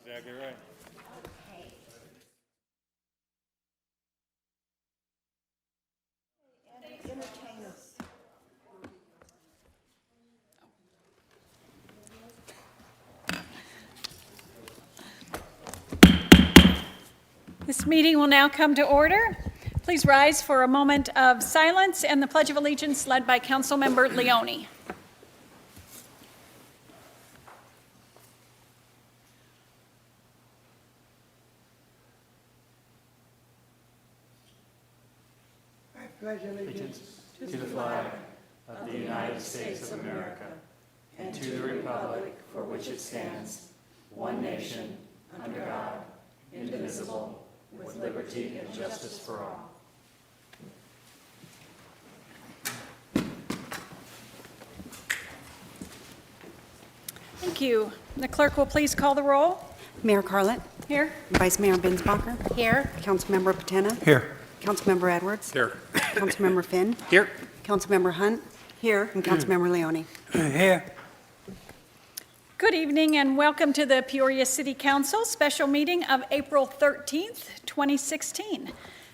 exactly right. Entertain us. This meeting will now come to order. Please rise for a moment of silence and the Pledge of Allegiance led by Councilmember Leone. I pledge allegiance To the flag of the United States of America and to the republic for which it stands, one nation, under God, indivisible, with liberty and justice for all. Thank you. The clerk will please call the roll. Mayor Carlett, Here. Vice Mayor Binsbacher, Here. Councilmember Patena, Here. Councilmember Edwards, Here. Councilmember Finn, Here. Councilmember Hunt, here. and Councilmember Leone. Here. Good evening and welcome to the Peoria City Council special meeting of April 13th, 2016.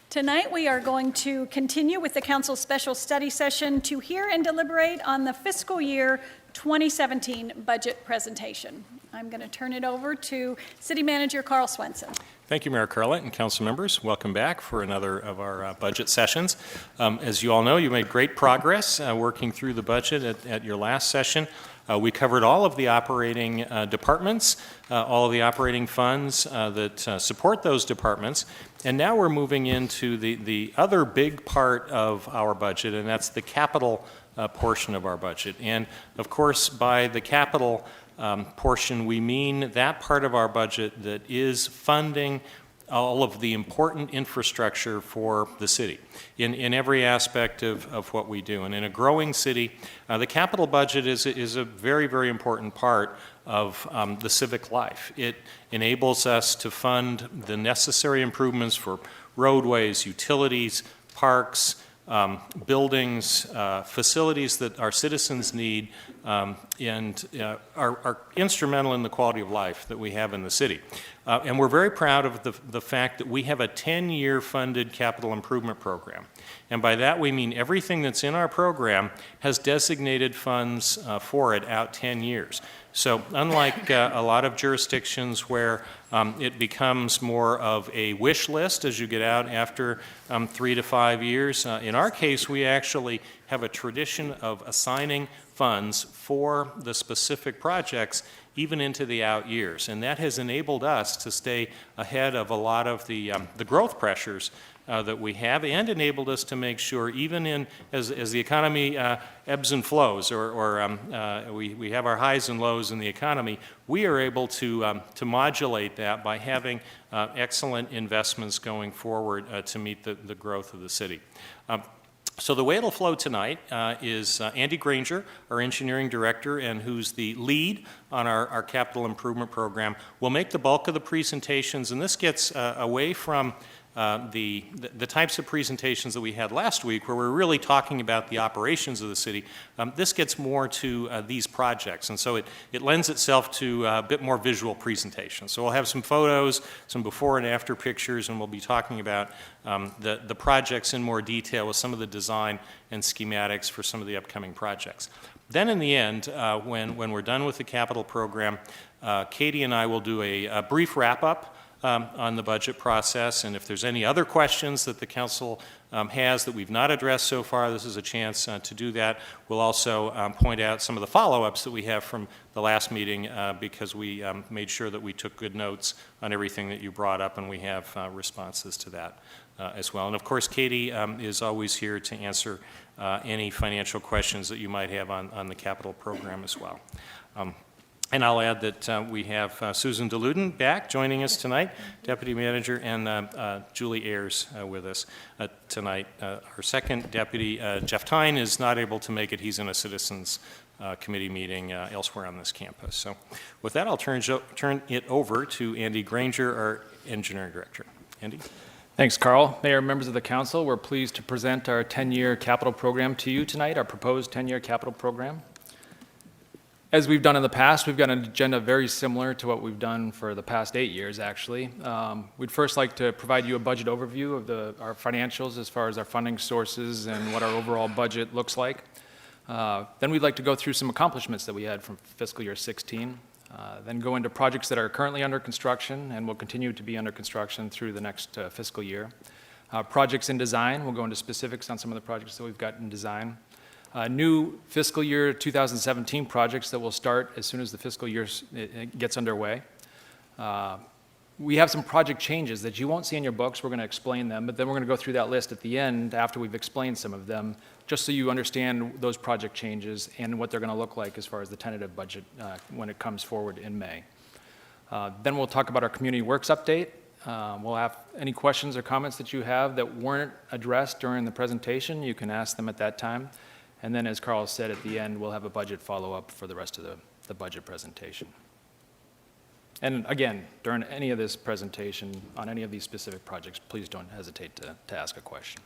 Tonight we are going to continue with the council's special study session to hear and deliberate on the fiscal year 2017 budget presentation. I'm going to turn it over to City Manager Carl Swenson. Thank you, Mayor Carlett and council members. Welcome back for another of our budget sessions. As you all know, you made great progress working through the budget at your last session. We covered all of the operating departments, all of the operating funds that support those departments, and now we're moving into the other big part of our budget, and that's the capital portion of our budget. And of course, by the capital portion, we mean that part of our budget that is funding all of the important infrastructure for the city in every aspect of what we do. And in a growing city, the capital budget is a very, very important part of the civic life. It enables us to fund the necessary improvements for roadways, utilities, parks, buildings, facilities that our citizens need and are instrumental in the quality of life that we have in the city. And we're very proud of the fact that we have a 10-year funded capital improvement program. And by that we mean everything that's in our program has designated funds for it out 10 years. So unlike a lot of jurisdictions where it becomes more of a wish list as you get out after 3 to 5 years, in our case we actually have a tradition of assigning funds for the specific projects even into the out years. And that has enabled us to stay ahead of a lot of the growth pressures that we have, and enabled us to make sure, even as the economy ebbs and flows, or we have our highs and lows in the economy, we are able to modulate that by having excellent investments going forward to meet the growth of the city. So the way it'll flow tonight is Andy Granger, our engineering director, and who's the lead on our capital improvement program, will make the bulk of the presentations, and this gets away from the types of presentations that we had last week, where we're really talking about the operations of the city. This gets more to these projects, and so it lends itself to a bit more visual presentation. So we'll have some photos, some before and after pictures, and we'll be talking about the projects in more detail with some of the design and schematics for some of the upcoming projects. Then in the end, when we're done with the capital program, Katie and I will do a brief wrap-up on the budget process, and if there's any other questions that the council has that we've not addressed so far, this is a chance to do that. We'll also point out some of the follow-ups that we have from the last meeting because we made sure that we took good notes on everything that you brought up, and we have responses to that as well. And of course, Katie is always here to answer any financial questions that you might have on the capital program as well. And I'll add that we have Susan DeLuden back joining us tonight, Deputy Manager, and Julie Ayers with us tonight. Our second deputy, Jeff Tyne, is not able to make it. He's in a Citizens Committee meeting elsewhere on this campus. So with that, I'll turn it over to Andy Granger, our Engineering Director. Andy? Thanks, Carl. Mayor, members of the council, we're pleased to present our 10-year capital program to you tonight, our proposed 10-year capital program. As we've done in the past, we've got an agenda very similar to what we've done for the past 8 years, actually. We'd first like to provide you a budget overview of our financials as far as our funding sources and what our overall budget looks like. Then we'd like to go through some accomplishments that we had from fiscal year 16. Then go into projects that are currently under construction and will continue to be under construction through the next fiscal year. Projects in design, we'll go into specifics on some of the projects that we've got in design. New fiscal year 2017 projects that will start as soon as the fiscal year gets underway. We have some project changes that you won't see in your books. We're going to explain them, but then we're going to go through that list at the end after we've explained some of them, just so you understand those project changes and what they're going to look like as far as the tentative budget when it comes forward in May. Then we'll talk about our community works update. We'll have any questions or comments that you have that weren't addressed during the presentation. You can ask them at that time. And then, as Carl said, at the end, we'll have a budget follow-up for the rest of the budget presentation. And again, during any of this presentation, on any of these specific projects, please don't hesitate to ask a question.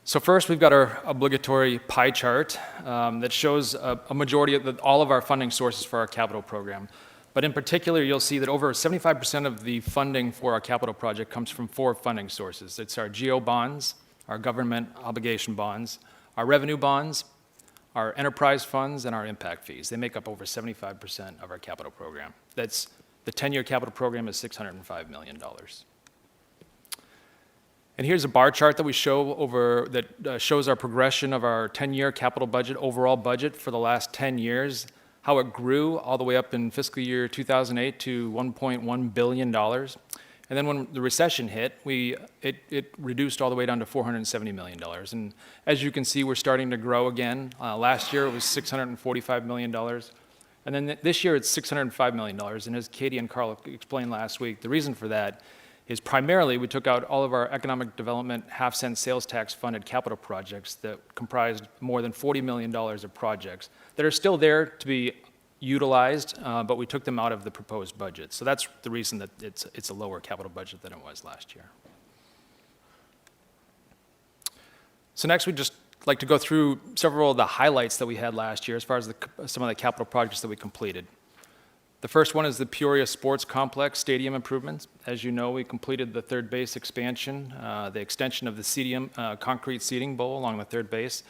So first, we've got our obligatory pie chart that shows a majority of all of our funding sources for our capital program. But in particular, you'll see that over 75% of the funding for our capital project comes from 4 funding sources. It's our GO bonds, our government obligation bonds, our revenue bonds, our enterprise funds, and our impact fees. They make up over 75% of our capital program. That's the 10-year capital program is $605 million. And here's a bar chart that we show that shows our progression of our 10-year capital budget, overall budget for the last 10 years, how it grew all the way up in fiscal year 2008 to $1.1 billion. And then when the recession hit, it reduced all the way down to $470 million. And as you can see, we're starting to grow again. Last year, it was $645 million. And then this year, it's $605 million. And as Katie and Carl explained last week, the reason for that is primarily we took out all of our economic development half-cent sales tax funded capital projects that comprised more than $40 million of projects that are still there to be utilized, but we took them out of the proposed budget. So that's the reason that it's a lower capital budget than it was last year. So next, we'd just like to go through several of the highlights that we had last year as far as some of the capital projects that we completed. The first one is the Peoria Sports Complex stadium improvements. As you know, we completed the third base expansion, the extension of the concrete seating bowl along the third base,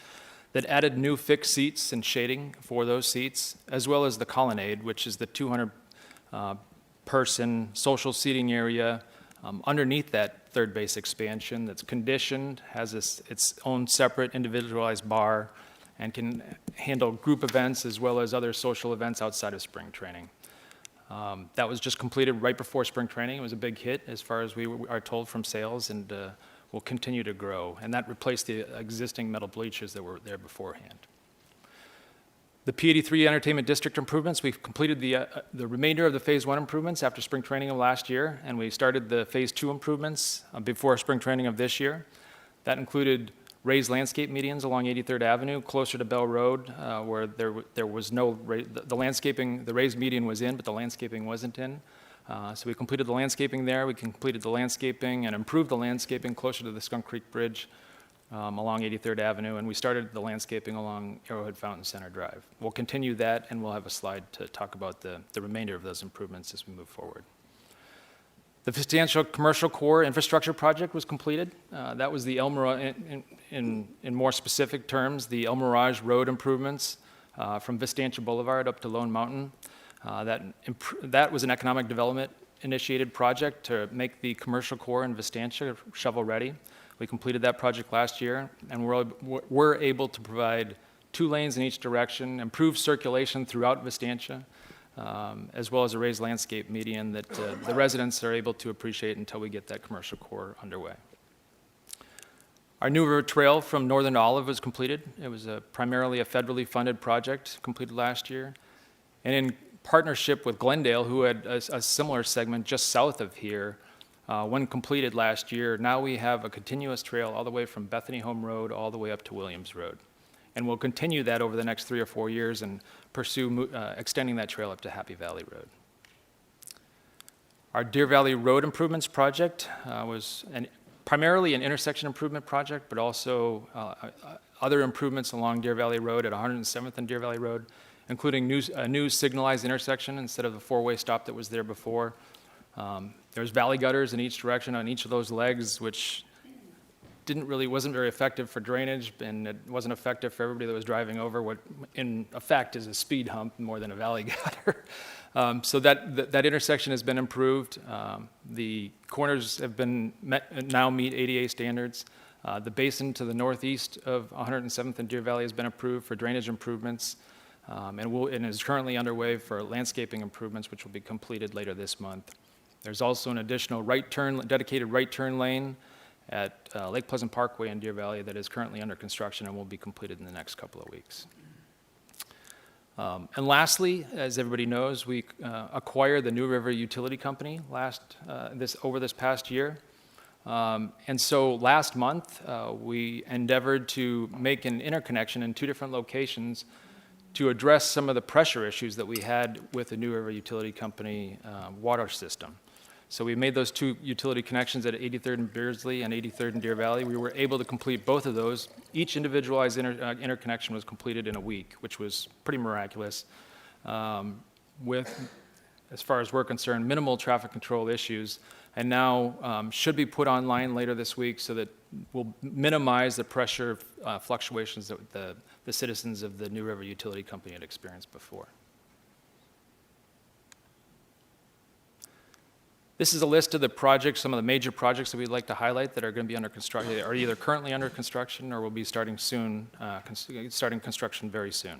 that added new fixed seats and shading for those seats, as well as the colonnade, which is the 200-person social seating area underneath that third base expansion that's conditioned, has its own separate individualized bar, and can handle group events as well as other social events outside of spring training. That was just completed right before spring training. It was a big hit as far as we are told from sales, and will continue to grow, and that replaced the existing metal bleachers that were there beforehand. The P83 Entertainment District improvements, we've completed the remainder of the Phase 1 improvements after spring training of last year, and we started the Phase 2 improvements before spring training of this year. That included raised landscape medians along 83rd Avenue, closer to Bell Road, where there was no, the landscaping, the raised median was in, but the landscaping wasn't in. So we completed the landscaping there. We completed the landscaping and improved the landscaping closer to the Skunk Creek Bridge along 83rd Avenue, and we started the landscaping along Arrowhead Fountain Center Drive. We'll continue that, and we'll have a slide to talk about the remainder of those improvements as we move forward. The substantial commercial core infrastructure project was completed. That was the El Mirage, in more specific terms, the El Mirage Road improvements from Vistantia Boulevard up to Lone Mountain. That was an economic development initiated project to make the commercial core in Vistantia shovel ready. We completed that project last year, and we're able to provide 2 lanes in each direction, improve circulation throughout Vistantia, as well as a raised landscape median that the residents are able to appreciate until we get that commercial core underway. Our New River Trail from Northern to Olive was completed. It was primarily a federally funded project completed last year. And in partnership with Glendale, who had a similar segment just south of here, when completed last year, now we have a continuous trail all the way from Bethany Home Road all the way up to Williams Road. And we'll continue that over the next 3 or 4 years and pursue extending that trail up to Happy Valley Road. Our Deer Valley Road Improvements project was primarily an intersection improvement project, but also other improvements along Deer Valley Road at 107th and Deer Valley Road, including a new signalized intersection instead of the four-way stop that was there before. There's valley gutters in each direction on each of those legs, which wasn't very effective for drainage, and it wasn't effective for everybody that was driving over what in effect is a speed hump more than a valley gutter. So that intersection has been improved. The corners have been now meet ADA standards. The basin to the northeast of 107th and Deer Valley has been approved for drainage improvements, and is currently underway for landscaping improvements, which will be completed later this month. There's also an additional dedicated right turn lane at Lake Pleasant Parkway in Deer Valley that is currently under construction and will be completed in the next couple of weeks. And lastly, as everybody knows, we acquired the New River Utility Company over this past year. And so last month, we endeavored to make an interconnection in 2 different locations to address some of the pressure issues that we had with the New River Utility Company water system. So we made those 2 utility connections at 83rd and Beardsley and 83rd and Deer Valley. We were able to complete both of those. Each individualized interconnection was completed in a week, which was pretty miraculous. With, as far as we're concerned, minimal traffic control issues, and now should be put online later this week so that we'll minimize the pressure fluctuations that the citizens of the New River Utility Company had experienced before. This is a list of the projects, some of the major projects that we'd like to highlight that are going to be under construction. They are either currently under construction or will be starting soon, starting construction very soon.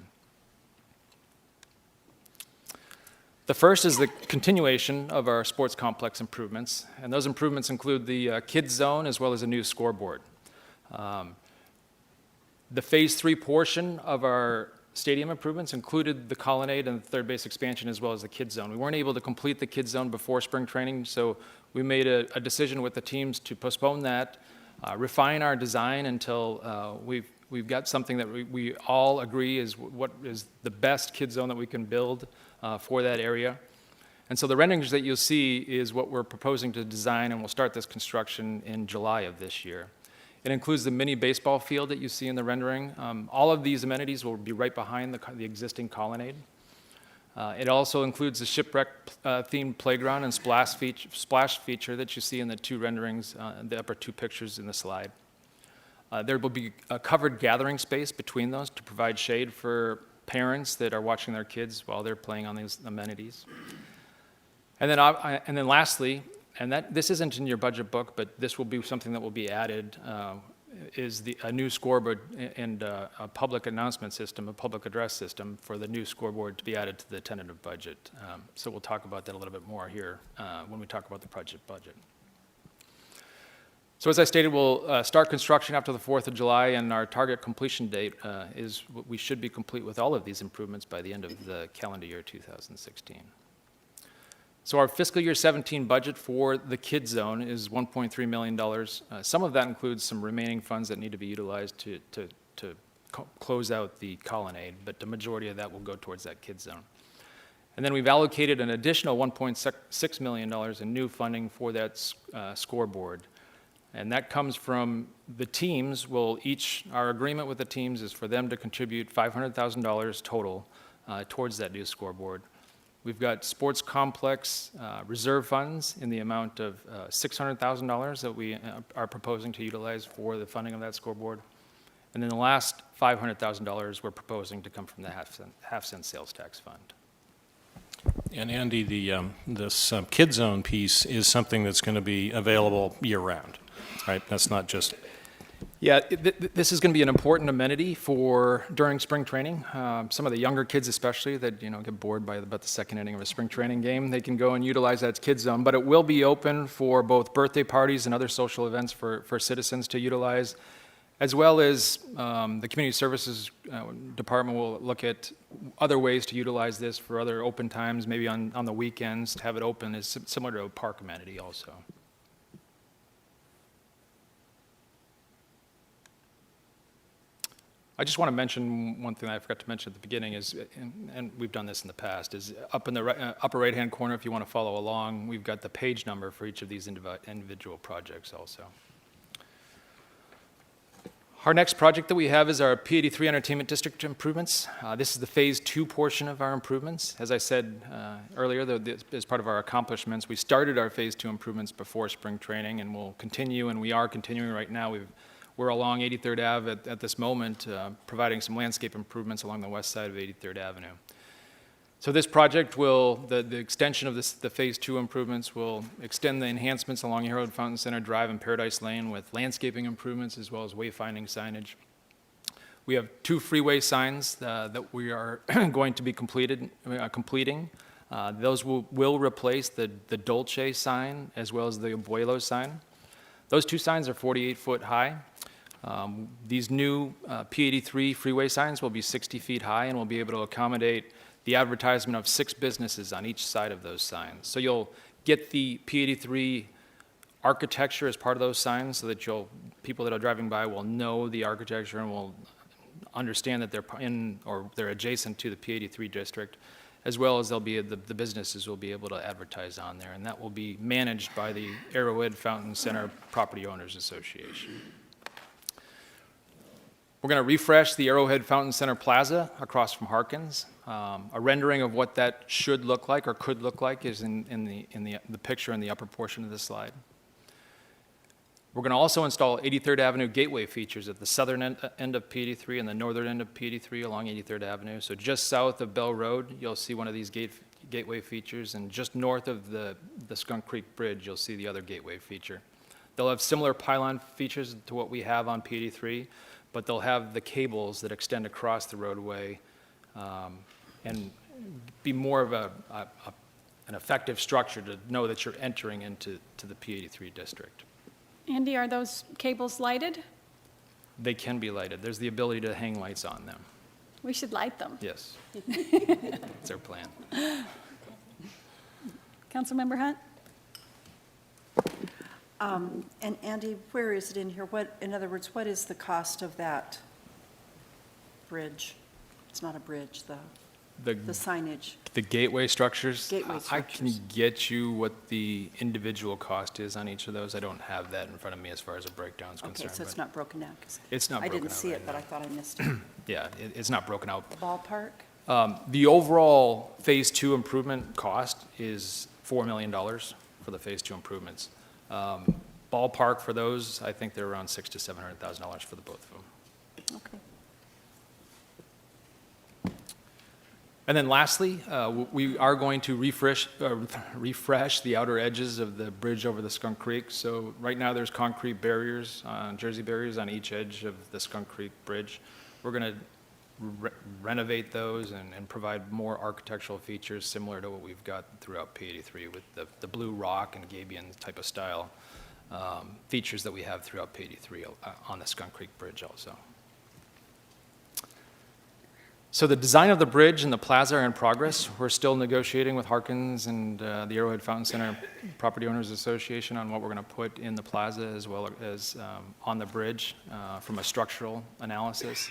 The first is the continuation of our sports complex improvements, and those improvements include the kids zone as well as a new scoreboard. The phase 3 portion of our stadium improvements included the colonnade and the third base expansion as well as the kids zone. We weren't able to complete the kids zone before spring training, so we made a decision with the teams to postpone that, refine our design until we've got something that we all agree is what is the best kids zone that we can build for that area. And so the renderings that you'll see is what we're proposing to design, and we'll start this construction in July of this year. It includes the mini baseball field that you see in the rendering. All of these amenities will be right behind the existing colonnade. It also includes the shipwreck-themed playground and splash feature that you see in the 2 renderings, the upper 2 pictures in the slide. There will be a covered gathering space between those to provide shade for parents that are watching their kids while they're playing on these amenities. And then lastly, and this isn't in your budget book, but this will be something that will be added, is a new scoreboard and a public announcement system, a public address system for the new scoreboard to be added to the tentative budget. So we'll talk about that a little bit more here when we talk about the budget. So as I stated, we'll start construction after the 4th of July, and our target completion date is we should be complete with all of these improvements by the end of the calendar year 2016. So our fiscal year 17 budget for the kids zone is $1.3 million. Some of that includes some remaining funds that need to be utilized to close out the colonnade, but the majority of that will go towards that kids zone. And then we've allocated an additional $1.6 million in new funding for that scoreboard. And that comes from the teams. Our agreement with the teams is for them to contribute $500,000 total towards that new scoreboard. We've got sports complex reserve funds in the amount of $600,000 that we are proposing to utilize for the funding of that scoreboard. And then the last $500,000 we're proposing to come from the half-cent sales tax fund. And Andy, this kid zone piece is something that's going to be available year-round, right? That's not just... Yeah, this is going to be an important amenity for during spring training. Some of the younger kids especially that get bored by about the second inning of a spring training game, they can go and utilize that kids zone. But it will be open for both birthday parties and other social events for citizens to utilize, as well as the Community Services Department will look at other ways to utilize this for other open times, maybe on the weekends, to have it open is similar to a park amenity also. I just want to mention one thing I forgot to mention at the beginning is, and we've done this in the past, is up in the upper right-hand corner, if you want to follow along, we've got the page number for each of these individual projects also. Our next project that we have is our P83 Entertainment District improvements. This is the Phase 2 portion of our improvements. As I said earlier, as part of our accomplishments, we started our Phase 2 improvements before spring training, and we'll continue, and we are continuing right now. We're along 83rd Ave at this moment, providing some landscape improvements along the west side of 83rd Avenue. So this project will, the extension of the Phase 2 improvements will extend the enhancements along Arrowhead Fountain Center Drive and Paradise Lane with landscaping improvements as well as wayfinding signage. We have 2 freeway signs that we are going to be completing. Those will replace the Dolce sign as well as the Abuelo sign. Those 2 signs are 48 foot high. These new P83 freeway signs will be 60 feet high and will be able to accommodate the advertisement of 6 businesses on each side of those signs. So you'll get the P83 architecture as part of those signs so that people that are driving by will know the architecture and will understand that they're in or they're adjacent to the P83 district, as well as the businesses will be able to advertise on there, and that will be managed by the Arrowhead Fountain Center Property Owners Association. We're going to refresh the Arrowhead Fountain Center Plaza across from Harkins. A rendering of what that should look like or could look like is in the picture in the upper portion of the slide. We're going to also install 83rd Avenue gateway features at the southern end of P83 and the northern end of P83 along 83rd Avenue. So just south of Bell Road, you'll see one of these gateway features, and just north of the Skunk Creek Bridge, you'll see the other gateway feature. They'll have similar pylon features to what we have on P83, but they'll have the cables that extend across the roadway and be more of an effective structure to know that you're entering into the P83 district. Andy, are those cables lighted? They can be lighted. There's the ability to hang lights on them. We should light them. Yes. That's our plan. Councilmember Hunt? And Andy, where is it in here? In other words, what is the cost of that bridge? It's not a bridge, the signage. The gateway structures? Gateway I can structures. get you what the individual cost is on each of those. I don't have that in front of me as far as a breakdown is Okay, concerned. so it's but not broken down? 'Cause It's not I broken didn't out see right it, but now. I thought I missed it. Yeah, it's not broken out. Ballpark? The overall Phase 2 improvement cost is $4 million for the Phase 2 improvements. Ballpark for those, I think they're around $600,000 to $700,000 for the both of them. Okay. And then lastly, we are going to refresh the outer edges of the bridge over the Skunk Creek. So right now there's concrete barriers, Jersey barriers on each edge of the Skunk Creek Bridge. We're going to renovate those and provide more architectural features similar to what we've got throughout P83 with the blue rock and Gabion type of style features that we have throughout P83 on the Skunk Creek Bridge also. So the design of the bridge and the plaza are in progress. We're still negotiating with Harkins and the Arrowhead Fountain Center Property Owners Association on what we're going to put in the plaza as well as on the bridge from a structural analysis.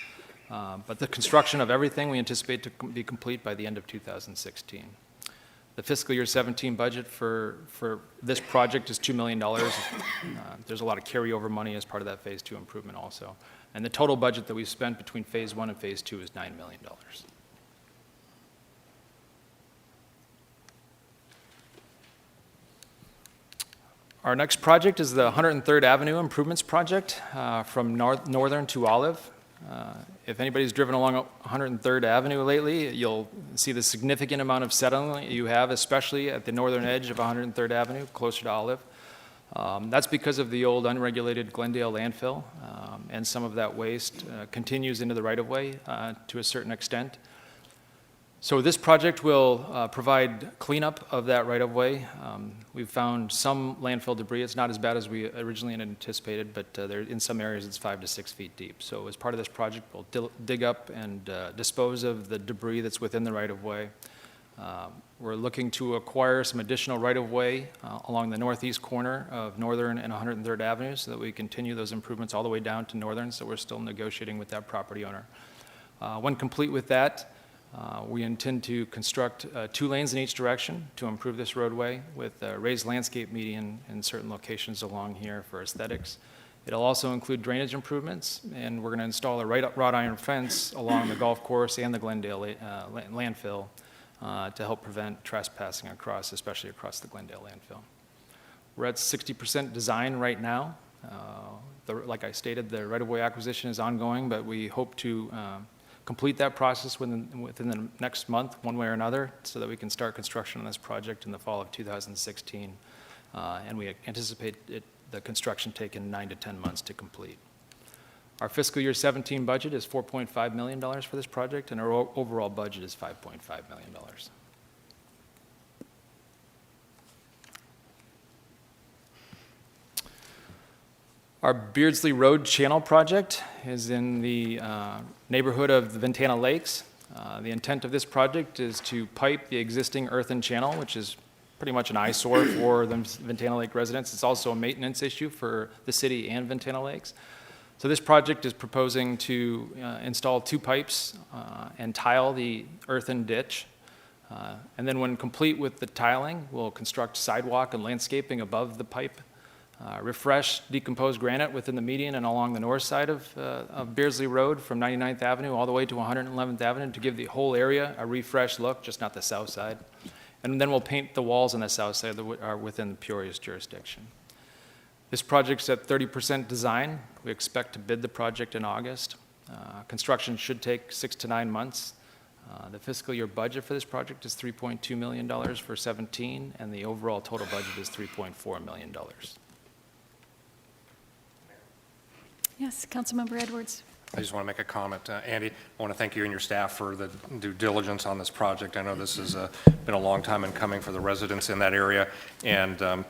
But the construction of everything we anticipate to be complete by the end of 2016. The fiscal year 17 budget for this project is $2 million. There's a lot of carryover money as part of that Phase 2 improvement also. And the total budget that we've spent between Phase 1 and Phase 2 is $9 million. Our next project is the 103rd Avenue Improvements Project from Northern to Olive. If anybody's driven along 103rd Avenue lately, you'll see the significant amount of settlement you have, especially at the northern edge of 103rd Avenue, closer to Olive. That's because of the old unregulated Glendale landfill, and some of that waste continues into the right-of-way to a certain extent. So this project will provide cleanup of that right-of-way. We've found some landfill debris. It's not as bad as we originally anticipated, but in some areas it's 5 to 6 feet deep. So as part of this project, we'll dig up and dispose of the debris that's within the right-of-way. We're looking to acquire some additional right-of-way along the northeast corner of Northern and 103rd Avenue so that we continue those improvements all the way down to Northern, so we're still negotiating with that property owner. When complete with that, we intend to construct 2 lanes in each direction to improve this roadway with raised landscape median in certain locations along here for aesthetics, It'll also include drainage improvements, and we're going to install a wrought iron fence along the golf course and the Glendale landfill to help prevent trespassing across, especially across the Glendale landfill. We're at 60% design right now. Like I stated, the right-of-way acquisition is ongoing, but we hope to complete that process within the next month, one way or another, so that we can start construction on this project in the fall of 2016. And we anticipate the construction taking 9 to 10 months to complete. Our fiscal year 17 budget is $4.5 million for this project, and our overall budget is $5.5 million. Our Beardsley Road Channel project is in the neighborhood of the Ventana Lakes. The intent of this project is to pipe the existing earthen channel, which is pretty much an eyesore for the Ventana Lake residents. It's also a maintenance issue for the city and Ventana Lakes. So this project is proposing to install 2 pipes and tile the earthen ditch. And then when complete with the tiling, we'll construct sidewalk and landscaping above the pipe, refresh decomposed granite within the median and along the north side of Beardsley Road from 99th Avenue all the way to 111th Avenue to give the whole area a refreshed look, just not the south side. And then we'll paint the walls on the south side that are within Peoria's jurisdiction. This project's at 30% design. We expect to bid the project in August. Construction should take 6 to 9 months. The fiscal year budget for this project is $3.2 million for 17, and the overall total budget is $3.4 million. Yes, Councilmember Edwards. I just want to make a comment. Andy, I want to thank you and your staff for the due diligence on this project. I know this has been a long time in coming for the residents in that area, and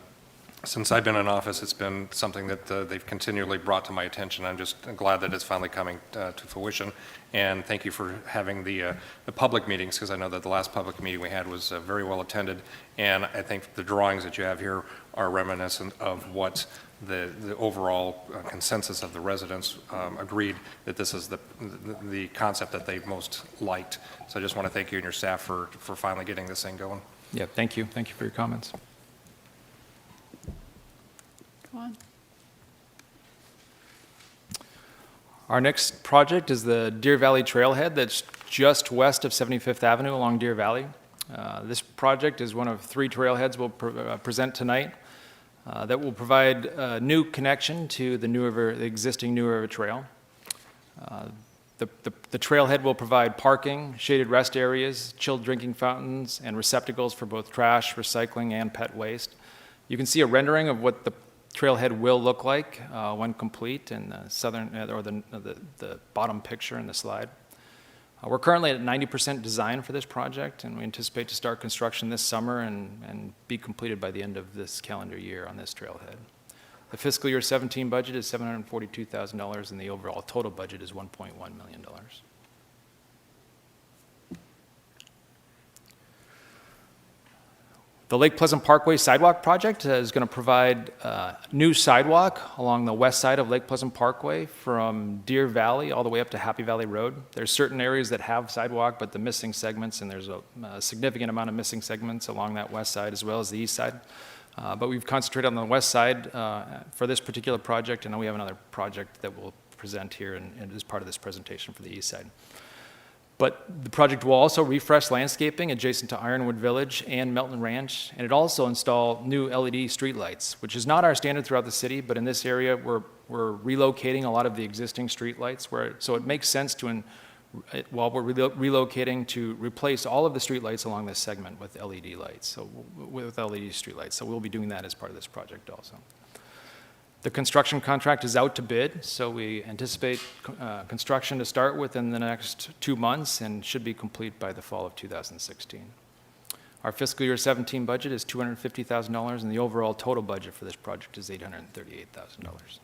since I've been in office, it's been something that they've continually brought to my attention. I'm just glad that it's finally coming to fruition, and thank you for having the public meetings, because I know that the last public meeting we had was very well attended, and I think the drawings that you have here are reminiscent of what the overall consensus of the residents agreed that this is the concept that they most liked. So I just want to thank you and your staff for finally getting this thing going. Yeah, thank you. Thank you for your comments. Go on. Our next project is the Deer Valley Trailhead that's just west of 75th Avenue along Deer Valley. This project is one of 3 trailheads we'll present tonight. That will provide a new connection to the existing New River Trail. The trailhead will provide parking, shaded rest areas, chilled drinking fountains, and receptacles for both trash, recycling, and pet waste. You can see a rendering of what the trailhead will look like when complete in the the bottom picture in the slide. We're currently at 90% design for this project, and we anticipate to start construction this summer and be completed by the end of this calendar year on this trailhead. The fiscal year 17 budget is $742,000, and the overall total budget is $1.1 million. The Lake Pleasant Parkway Sidewalk Project is going to provide new sidewalk along the west side of Lake Pleasant Parkway from Deer Valley all the way up to Happy Valley Road. There's certain areas that have sidewalk, but the missing segments, and there's a significant amount of missing segments along that west side as well as the east side. But we've concentrated on the west side for this particular project, and then we have another project that we'll present here and as part of this presentation for the east side. But the project will also refresh landscaping adjacent to Ironwood Village and Melton Ranch, and it also install new LED streetlights, which is not our standard throughout the city, but in this area we're relocating a lot of the existing streetlights, so it makes sense to, while we're relocating, to replace all of the streetlights along this segment with LED lights, so with LED streetlights. So we'll be doing that as part of this project also. The construction contract is out to bid, so we anticipate construction to start within the next 2 months and should be complete by the fall of 2016. Our fiscal year 17 budget is $250,000, and the overall total budget for this project is $838,000.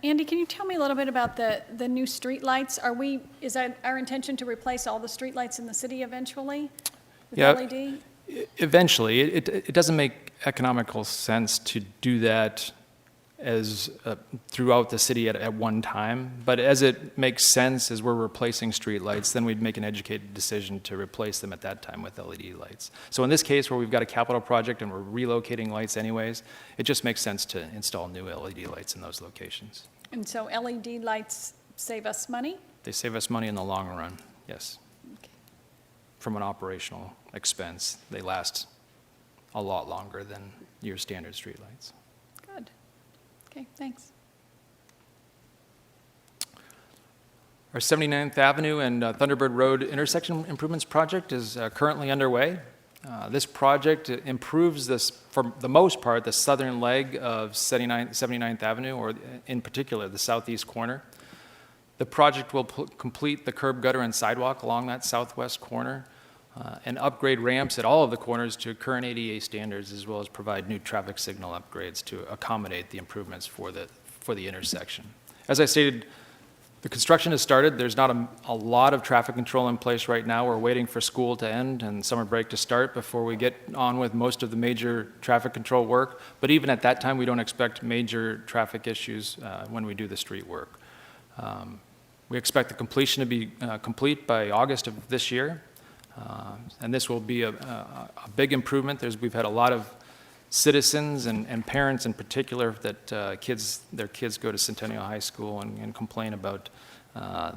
Andy, can you tell me a little bit about the new street lights? Is that our intention to replace all the street lights in the city eventually with LED? Eventually. It doesn't make economical sense to do that as throughout the city at one time. But as it makes sense, as we're replacing street lights, then we'd make an educated decision to replace them at that time with LED lights. So in this case, where we've got a capital project and we're relocating lights anyways, it just makes sense to install new LED lights in those locations. And so LED lights save us money? They save us money in the long run, yes. Okay. From an operational expense, they last a lot longer than your standard street lights. Good. Okay, thanks. Our 79th Avenue and Thunderbird Road intersection improvements project is currently underway. This project improves this, for the most part, the southern leg of 79th Avenue, or in particular, the southeast corner. The project will complete the curb, gutter, and sidewalk along that southwest corner, and upgrade ramps at all of the corners to current ADA standards, as well as provide new traffic signal upgrades to accommodate the improvements for the intersection. As I stated, the construction has started. There's not a lot of traffic control in place right now. We're waiting for school to end and summer break to start before we get on with most of the major traffic control work. But even at that time, we don't expect major traffic issues when we do the street work. We expect the completion to be complete by August of this year. And this will be a big improvement. We've had a lot of citizens and parents in particular that their kids go to Centennial High School and complain about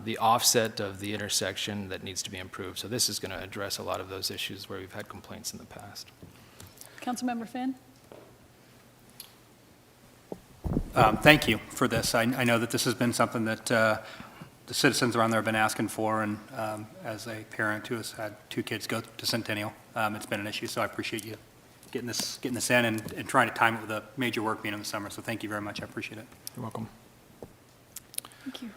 the offset of the intersection that needs to be improved. So this is going to address a lot of those issues where we've had complaints in the past. Councilmember Finn? Thank you for this. I know that this has been something that the citizens around there have been asking for, and as a parent who has had 2 kids go to Centennial, it's been an issue, so I appreciate you getting this in and trying to time it with the major work being in the summer, so thank you very much. I appreciate it. You're welcome. Thank you.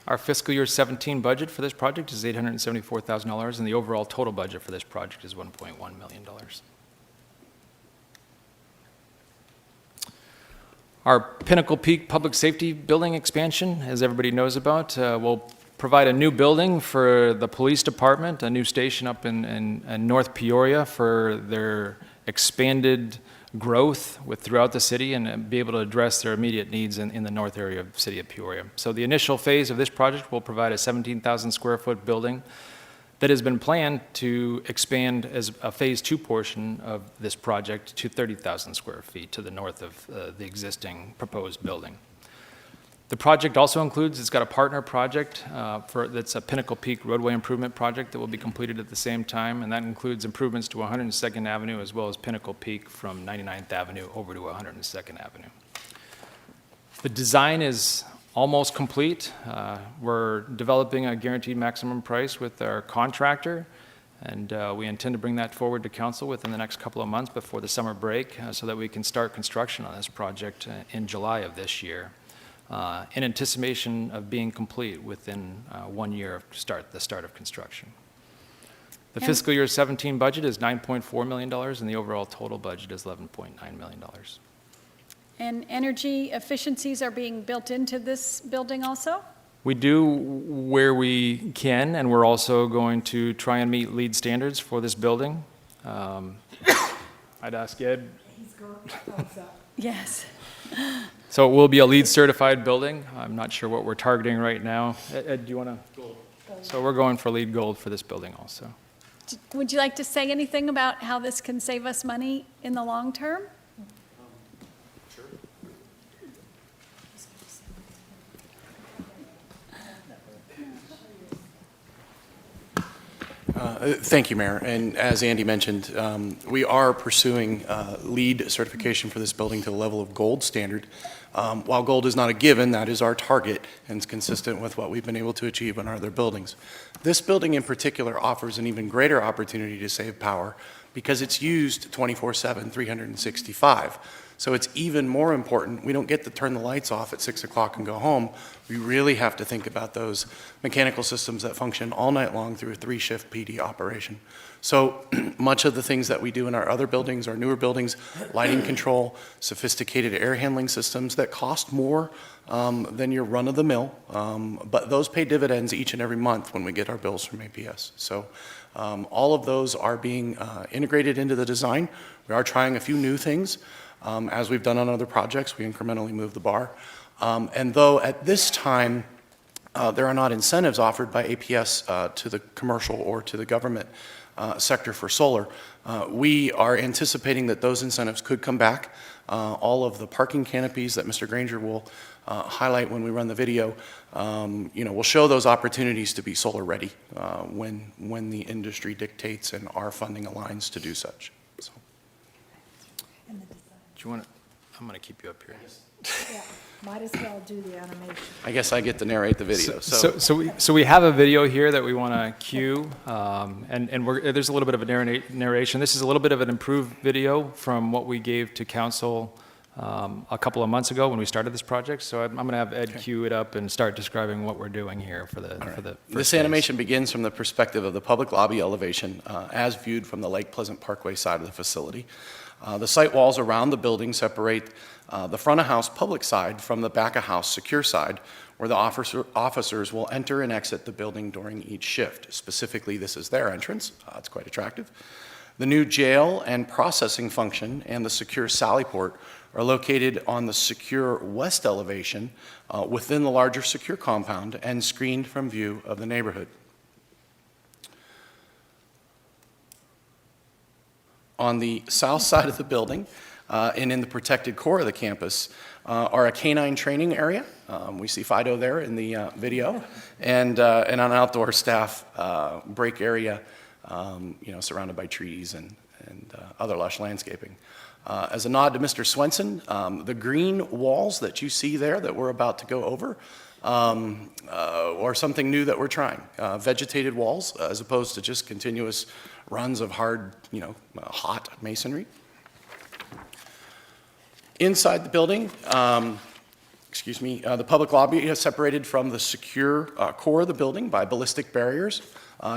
Our fiscal year 17 budget for this project is $874,000, and the overall total budget for this project is $1.1 million. Our Pinnacle Peak Public Safety Building expansion, as everybody knows about, will provide a new building for the police department, a new station up in North Peoria for their expanded growth throughout the city and be able to address their immediate needs in the north area of the city of Peoria. So the initial phase of this project will provide a 17,000 square foot building that has been planned to expand as a phase 2 portion of this project to 30,000 square feet to the north of the existing proposed building. The project also includes, it's got a partner project that's a Pinnacle Peak roadway improvement project that will be completed at the same time, and that includes improvements to 102nd Avenue as well as Pinnacle Peak from 99th Avenue over to 102nd Avenue. The design is almost complete. We're developing a guaranteed maximum price with our contractor, and we intend to bring that forward to council within the next couple of months before the summer break so that we can start construction on this project in July of this year, in anticipation of being complete within 1 year of the start of construction. The fiscal year 17 budget is $9.4 million, and the overall total budget is $11.9 million. And energy efficiencies are being built into this building also? We do where we can, and we're also going to try and meet LEED standards for this building. I'd ask Ed. Yes. So it will be a LEED certified building. I'm not sure what we're targeting right now. Ed, do you want to? Gold. So we're going for LEED Gold for this building also. Would you like to say anything about how this can save us money in the long term? Thank you, Mayor. And as Andy mentioned, we are pursuing LEED certification for this building to the level of gold standard. While gold is not a given, that is our target and it's consistent with what we've been able to achieve on our other buildings. This building in particular offers an even greater opportunity to save power because it's used 24/7, 365. So it's even more important. We don't get to turn the lights off at 6 o'clock and go home. We really have to think about those mechanical systems that function all night long through a 3-shift PD operation. So much of the things that we do in our other buildings, our newer buildings, lighting control, sophisticated air handling systems that cost more than your run-of-the-mill, but those pay dividends each and every month when we get our bills from APS. So all of those are being integrated into the design. We are trying a few new things. As we've done on other projects, we incrementally move the bar. And though at this time, there are not incentives offered by APS to the commercial or to the government sector for solar, we are anticipating that those incentives could come back. All of the parking canopies that Mr. Granger will highlight when we run the video, will show those opportunities to be solar ready when the industry dictates and our funding aligns to do such. So. Do you want to, I'm going to keep you up here. Yeah, might as well do the animation. I guess I get to narrate the video. So we have a video here that we want to cue, and there's a little bit of a narration. This is a little bit of an improved video from what we gave to council a couple of months ago when we started this project. So I'm going to have Ed cue it up and start describing what we're doing here for the first This phase. animation begins from the perspective of the public lobby elevation as viewed from the Lake Pleasant Parkway side of the facility. The site walls around the building separate the front of house public side from the back of house secure side, where the officers will enter and exit the building during each shift. Specifically, this is their entrance. It's quite attractive. The new jail and processing function and the secure sally port are located on the secure west elevation within the larger secure compound and screened from view of the neighborhood. On the south side of the building and in the protected core of the campus are a canine training area. We see Fido there in the video, and an outdoor staff break area, surrounded by trees and other lush landscaping. As a nod to Mr. Swenson, the green walls that you see there that we're about to go over are something new that we're trying. Vegetated walls as opposed to just continuous runs of hard, hot masonry. Inside the building, the public lobby is separated from the secure core of the building by ballistic barriers,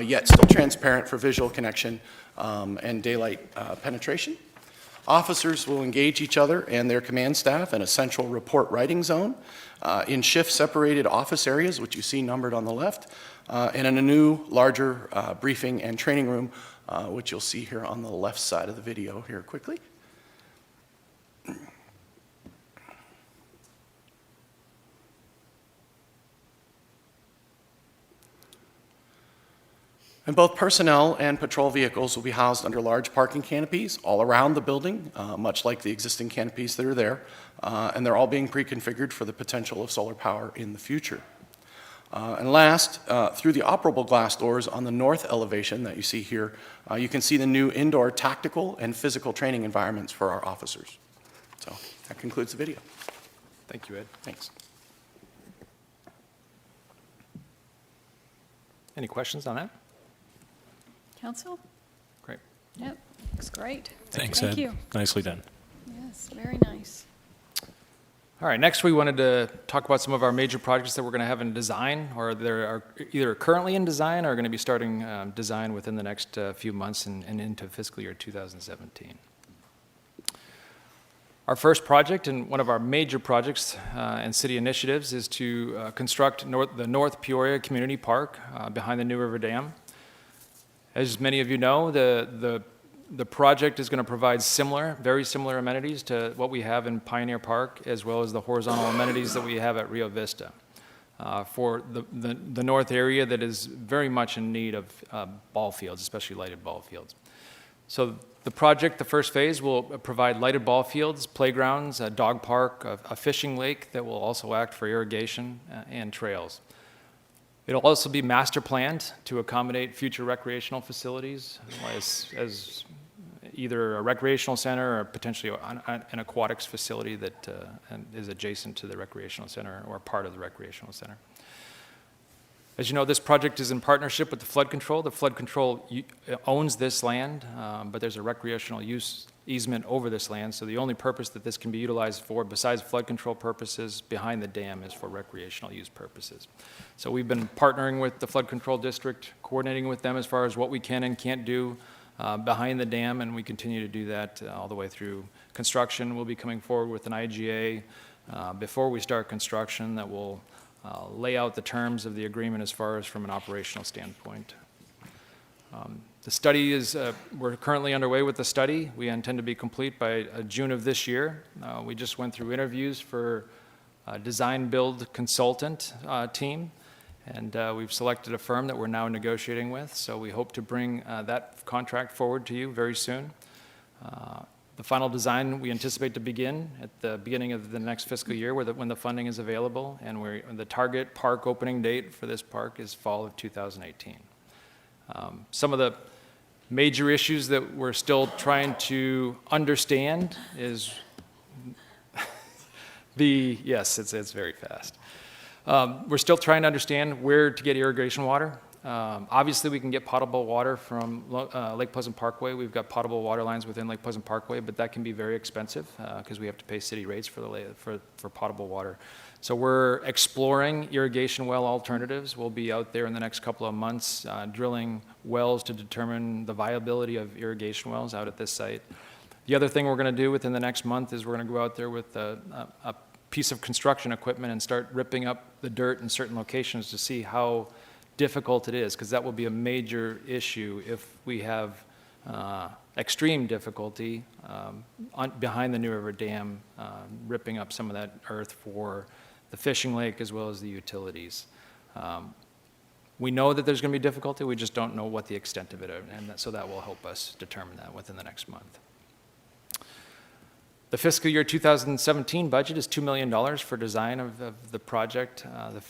yet still transparent for visual connection and daylight penetration. Officers will engage each other and their command staff in a central report writing zone, in shift-separated office areas, which you see numbered on the left, and in a new, larger briefing and training room, which you'll see here on the left side of the video here quickly. And both personnel and patrol vehicles will be housed under large parking canopies all around the building, much like the existing canopies that are there, and they're all being pre-configured for the potential of solar power in the future. And last, through the operable glass doors on the north elevation that you see here, you can see the new indoor tactical and physical training environments for our officers. So that concludes the video. Thank you, Ed. Thanks. Any questions on that? Council? Great. Yep, looks great. Thanks, Thank Ed. you. Nicely done. Yes, very nice. All right, next we wanted to talk about some of our major projects that we're going to have in design, or that are either currently in design or going to be starting design within the next few months and into fiscal year 2017. Our first project and one of our major projects and city initiatives is to construct the North Peoria Community Park behind the New River Dam. As many of you know, the project is going to provide very similar amenities to what we have in Pioneer Park, as well as the horizontal amenities that we have at Rio Vista. For the north area that is very much in need of ball fields, especially lighted ball fields. So the project, the first phase, will provide lighted ball fields, playgrounds, a dog park, a fishing lake that will also act for irrigation and trails. It'll also be master planned to accommodate future recreational facilities as either a recreational center or potentially an aquatics facility that is adjacent to the recreational center or part of the recreational center. As you know, this project is in partnership with the flood control. The flood control owns this land, but there's a recreational use easement over this land, so the only purpose that this can be utilized for, besides flood control purposes, behind the dam is for recreational use purposes. So we've been partnering with the flood control district, coordinating with them as far as what we can and can't do behind the dam, and we continue to do that all the way through construction. We'll be coming forward with an IGA before we start construction that will lay out the terms of the agreement as far as from an operational standpoint. The study is, we're currently underway with the study. We intend to be complete by June of this year. We just went through interviews for a design build consultant team, and we've selected a firm that we're now negotiating with, so we hope to bring that contract forward to you very soon. The final design we anticipate to begin at the beginning of the next fiscal year when the funding is available, and the target park opening date for this park is fall of 2018. Some of the major issues that we're still trying to understand is yes, it's very fast. We're still trying to understand where to get irrigation water. Obviously, we can get potable water from Lake Pleasant Parkway. We've got potable water lines within Lake Pleasant Parkway, but that can be very expensive because we have to pay city rates for potable water. So we're exploring irrigation well alternatives. We'll be out there in the next couple of months drilling wells to determine the viability of irrigation wells out at this site. The other thing we're going to do within the next month is we're going to go out there with a piece of construction equipment and start ripping up the dirt in certain locations to see how difficult it is, because that will be a major issue if we have extreme difficulty behind the New River Dam, ripping up some of that earth for the fishing lake as well as the utilities. We know that there's going to be difficulty, we just don't know what the extent of it is, and so that will help us determine that within the next month. The fiscal year 2017 budget is $2 million for design of the project,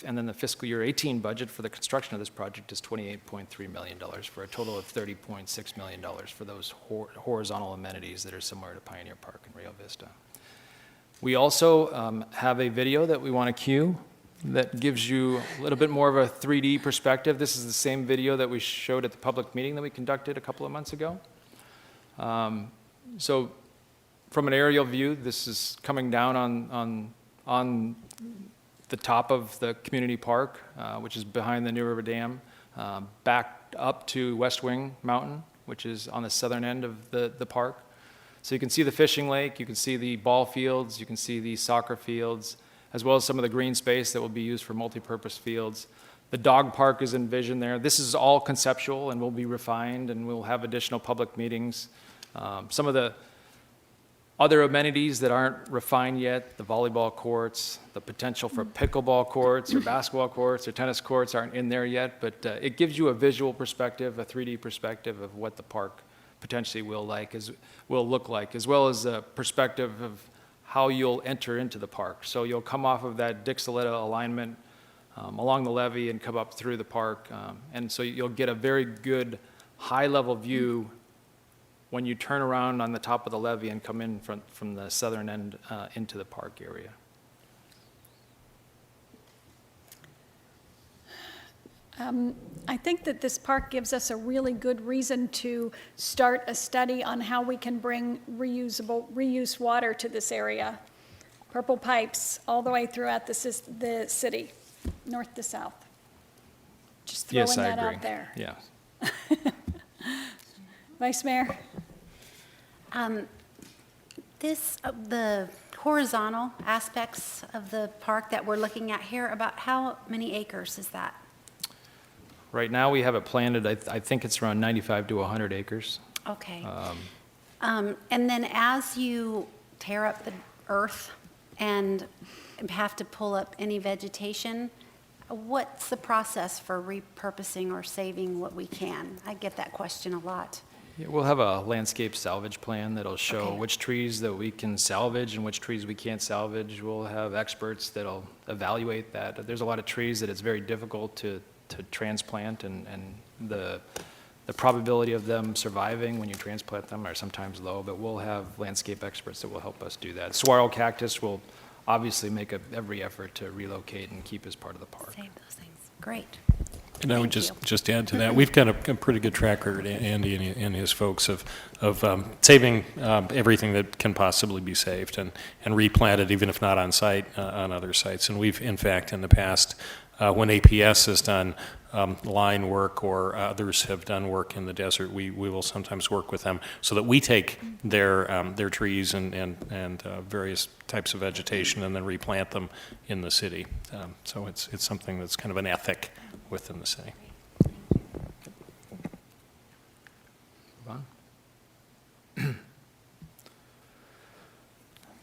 and then the fiscal year 18 budget for the construction of this project is $28.3 million, for a total of $30.6 million for those horizontal amenities that are similar to Pioneer Park and Rio Vista. We also have a video that we want to cue that gives you a little bit more of a 3D perspective. This is the same video that we showed at the public meeting that we conducted a couple of months ago. So from an aerial view, this is coming down on the top of the community park, which is behind the New River Dam, back up to West Wing Mountain, which is on the southern end of the park. So you can see the fishing lake, you can see the ball fields, you can see the soccer fields, as well as some of the green space that will be used for multipurpose fields. The dog park is envisioned there. This is all conceptual and will be refined, and we'll have additional public meetings. Some of the other amenities that aren't refined yet, the volleyball courts, the potential for pickleball courts or basketball courts or tennis courts aren't in there yet, but it gives you a visual perspective, a 3D perspective of what the park potentially will look like, as well as a perspective of how you'll enter into the park. So you'll come off of that Dixoletta alignment along the levee and come up through the park, and so you'll get a very good high-level view when you turn around on the top of the levee and come in from the southern end into the park area. I think that this park gives us a really good reason to start a study on how we can bring reused water to this area. Purple pipes all the way throughout the city, north to south. Just throwing Yes, I that agree. out there. Yeah. Vice Mayor? The horizontal aspects of the park that we're looking at here, about how many acres is that? Right now, we have it planned at, I think it's around 95 to 100 acres. Okay. And then as you tear up the earth and have to pull up any vegetation, what's the process for repurposing or saving what we can? I get that question a lot. Yeah, we'll have a landscape salvage plan that'll show Okay. which trees that we can salvage and which trees we can't salvage. We'll have experts that'll evaluate that. There's a lot of trees that it's very difficult to transplant, and the probability of them surviving when you transplant them are sometimes low, but we'll have landscape experts that will help us do that. Saguaro cactus will obviously make every effort to relocate and keep as part of the park. Save those things. Great. And I would Thank you. just add to that, we've got a pretty good track record, Andy and his folks, of saving everything that can possibly be saved and replanted, even if not on site, on other sites. And we've, in fact, in the past, when APS has done line work or others have done work in the desert, we will sometimes work with them so that we take their trees and various types of vegetation and then replant them in the city. So it's something that's kind of an ethic within the city. Move on.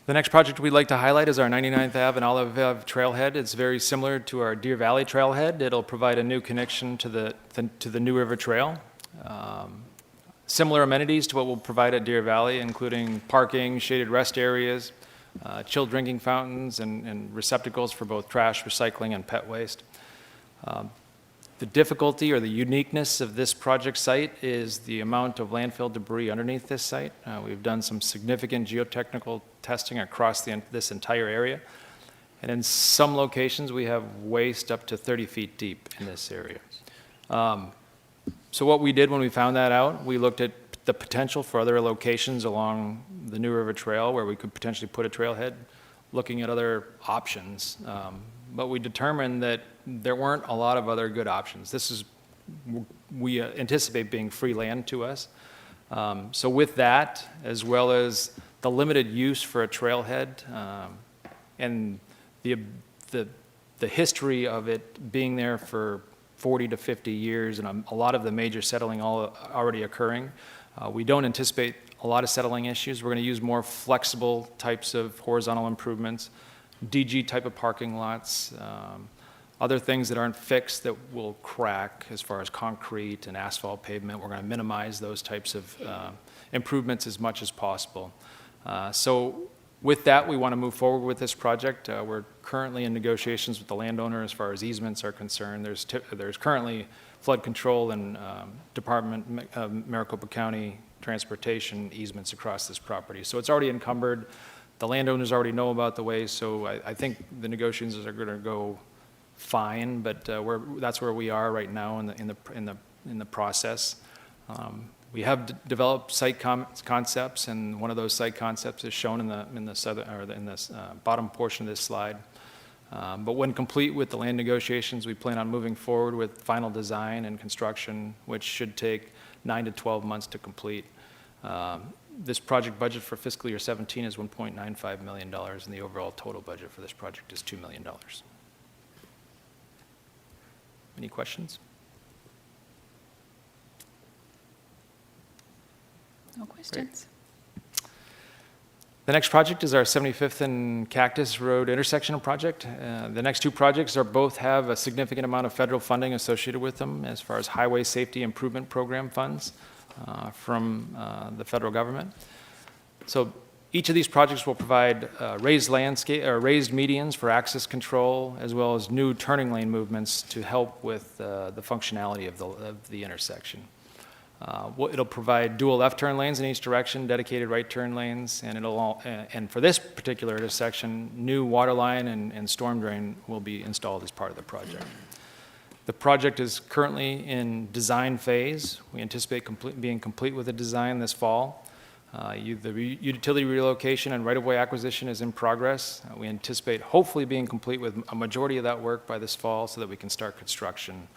The next project we'd like to highlight is our 99th Ave and Olive Ave Trailhead. It's very similar to our Deer Valley Trailhead. It'll provide a new connection to the New River Trail. Similar amenities to what we'll provide at Deer Valley, including parking, shaded rest areas, chilled drinking fountains, and receptacles for both trash, recycling, and pet waste. The difficulty or the uniqueness of this project site is the amount of landfill debris underneath this site. We've done some significant geotechnical testing across this entire area. And in some locations, we have waste up to 30 feet deep in this area. So what we did when we found that out, we looked at the potential for other locations along the New River Trail where we could potentially put a trailhead, looking at other options. But we determined that there weren't a lot of other good options. We anticipate being free land to us. So with that, as well as the limited use for a trailhead, and the history of it being there for 40 to 50 years, and a lot of the major settling already occurring, we don't anticipate a lot of settling issues. We're going to use more flexible types of horizontal improvements, DG type of parking lots, other things that aren't fixed that will crack as far as concrete and asphalt pavement. We're going to minimize those types of improvements as much as possible. So with that, we want to move forward with this project. We're currently in negotiations with the landowner as far as easements are concerned. There's currently flood control and Department of Maricopa County Transportation easements across this property. So it's already encumbered. The landowners already know about the ways, so I think the negotiations are going to go fine, but that's where we are right now in the process. We have developed site concepts, and one of those site concepts is shown in the bottom portion of this slide. But when complete with the land negotiations, we plan on moving forward with final design and construction, which should take 9 to 12 months to complete. This project budget for fiscal year 17 is $1.95 million, and the overall total budget for this project is $2 million. Any questions? No questions? The next project is our 75th and Cactus Rd Intersection project. The next two projects both have a significant amount of federal funding associated with them as far as Highway Safety Improvement Program funds from the federal government. So each of these projects will provide raised medians for access control, as well as new turning lane movements to help with the functionality of the intersection. It'll provide dual left turn lanes in each direction, dedicated right turn lanes, and and for this particular intersection, new water line and storm drain will be installed as part of the project. The project is currently in design phase. We anticipate being complete with the design this fall. The utility relocation and right-of-way acquisition is in progress. We anticipate hopefully being complete with a majority of that work by this fall so that we can start construction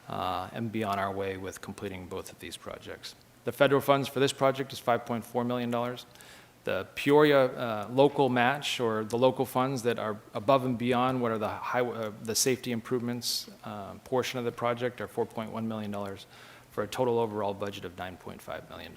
and be on our way with completing both of these projects. The federal funds for this project is $5.4 million. The Peoria local match, or the local funds that are above and beyond what are the safety improvements portion of the project, are $4.1 million for a total overall budget of $9.5 million.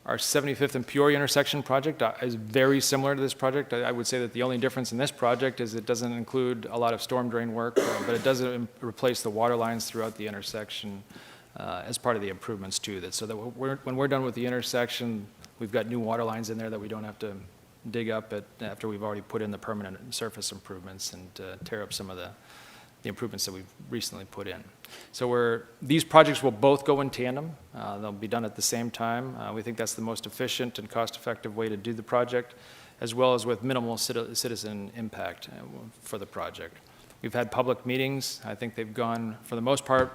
Our 75th and Peoria intersection project is very similar to this project. I would say that the only difference in this project is it doesn't include a lot of storm drain work, but it does replace the water lines throughout the intersection as part of the improvements too. So that when we're done with the intersection, we've got new water lines in there that we don't have to dig up after we've already put in the permanent surface improvements and tear up some of the improvements that we've recently put in. So these projects will both go in tandem. They'll be done at the same time. We think that's the most efficient and cost-effective way to do the project, as well as with minimal citizen impact for the project. We've had public meetings. I think they've gone, for the most part,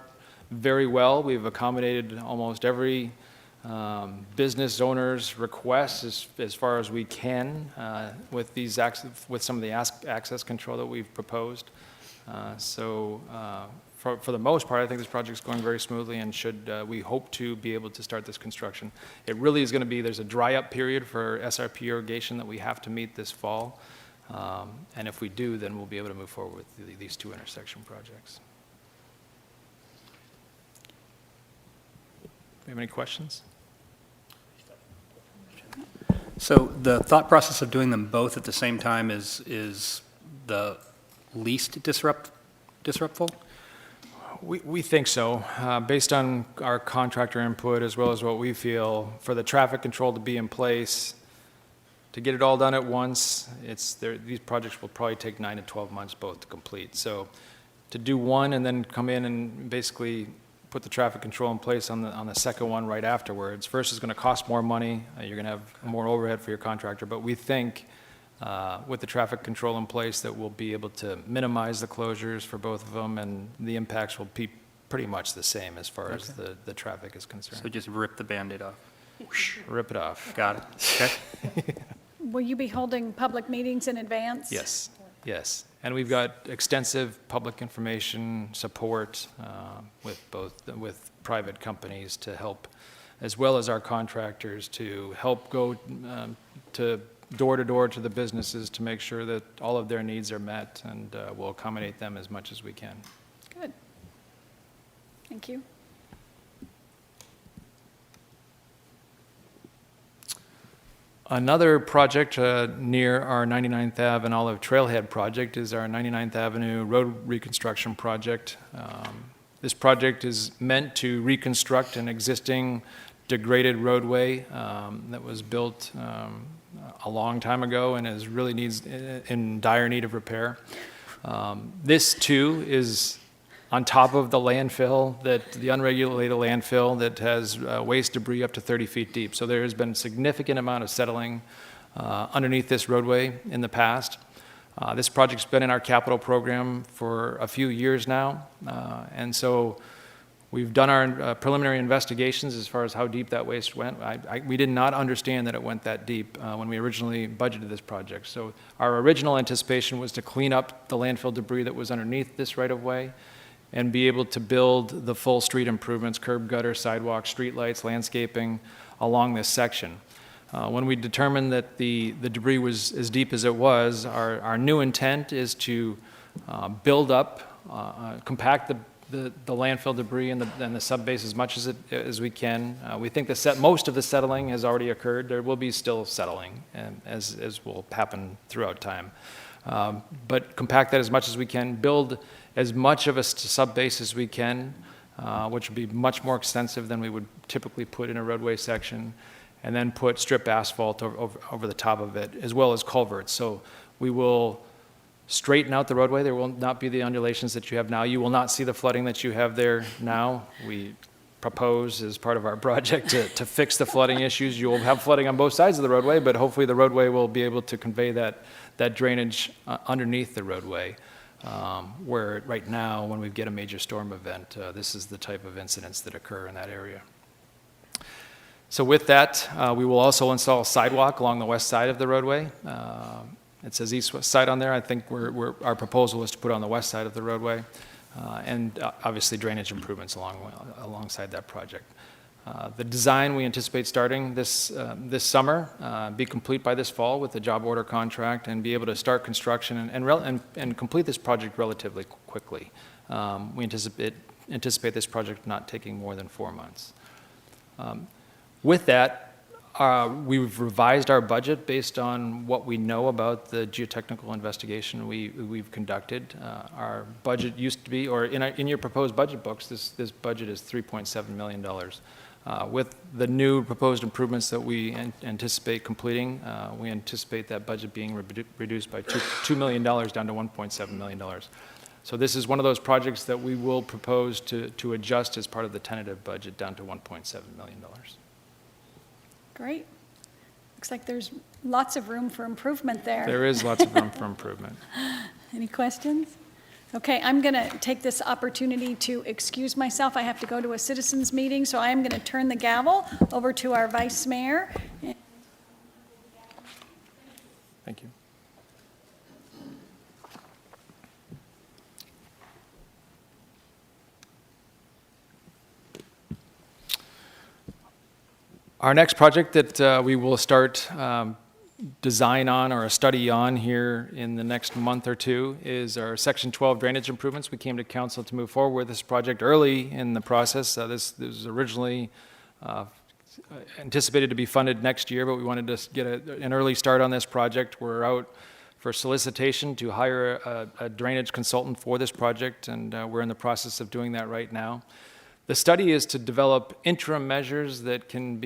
very well. We've accommodated almost every business owner's requests as far as we can with some of the access control that we've proposed. For the most part, I think this project's going very smoothly and we hope to be able to start this construction. It really is going to be, there's a dry-up period for SRP irrigation that we have to meet this fall. And if we do, then we'll be able to move forward with these two intersection projects. have any questions? So the thought process of doing them both at the same time is the least disruptful? We think so, based on our contractor input as well as what we feel, for the traffic control to be in place, to get it all done at once, these projects will probably take 9 to 12 months both to complete. So to do one and then come in and basically put the traffic control in place on the second one right afterwards, first is going to cost more money, you're going to have more overhead for your contractor, but we think with the traffic control in place that we'll be able to minimize the closures for both of them, and the impacts will be pretty much the same as far as the traffic is concerned. So just rip the Band-Aid off. Rip it off. Got it. Okay. Will you be holding public meetings in advance? Yes, yes. And we've got extensive public information support with private companies to help, as well as our contractors, to help go to door to the businesses to make sure that all of their needs are met, and we'll accommodate them as much as we can. Good. Thank you. Another project near our 99th Ave and Olive Trailhead project is our 99th Avenue Road Reconstruction project. This project is meant to reconstruct an existing degraded roadway that was built a long time ago and is really in dire need of repair. This too is on top of the landfill, the unregulated landfill that has waste debris up to 30 feet deep. So there has been a significant amount of settling underneath this roadway in the past. This project's been in our capital program for a few years now, and so we've done our preliminary investigations as far as how deep that waste went. We did not understand that it went that deep when we originally budgeted this project. So our original anticipation was to clean up the landfill debris that was underneath this right-of-way and be able to build the full street improvements, curb, gutter, sidewalk, street lights, landscaping along this section. When we determined that the debris was as deep as it was, our new intent is to build up, compact the landfill debris and the subbase as much as we can. We think most of the settling has already occurred. There will be still settling, as will happen throughout time. But compact that as much as we can, build as much of a subbase as we can, which would be much more extensive than we would typically put in a roadway section, and then put strip asphalt over the top of it, as well as culverts. So we will straighten out the roadway. There will not be the undulations that you have now. You will not see the flooding that you have there now. We propose as part of our project to fix the flooding issues. You will have flooding on both sides of the roadway, but hopefully the roadway will be able to convey that drainage underneath the roadway. Where right now, when we get a major storm event, this is the type of incidents that occur in that area. So with that, we will also install a sidewalk along the west side of the roadway. It says east-west side on there. I think our proposal is to put it on the west side of the roadway, and obviously drainage improvements alongside that project. The design we anticipate starting this summer, be complete by this fall with the job order contract, and be able to start construction and complete this project relatively quickly. We anticipate this project not taking more than 4 months. With that, we've revised our budget based on what we know about the geotechnical investigation we've conducted. Our budget used to be, or in your proposed budget books, this budget is $3.7 million. With the new proposed improvements that we anticipate completing, we anticipate that budget being reduced by $2 million down to $1.7 million. So this is one of those projects that we will propose to adjust as part of the tentative budget down to $1.7 million. Great. Looks like there's lots of room for improvement there. There is lots of room for improvement. Any questions? Okay, I'm going to take this opportunity to excuse myself. I have to go to a citizens meeting, so I am going to turn the gavel over to our vice mayor. Thank you. Our next project that we will start design on or a study on here in the next month or two is our Section 12 drainage improvements. We came to council to move forward with this project early in the process. This was originally anticipated to be funded next year, but we wanted to get an early start on this project. We're out for solicitation to hire a drainage consultant for this project, and we're in the process of doing that right now. The study is to develop interim measures that can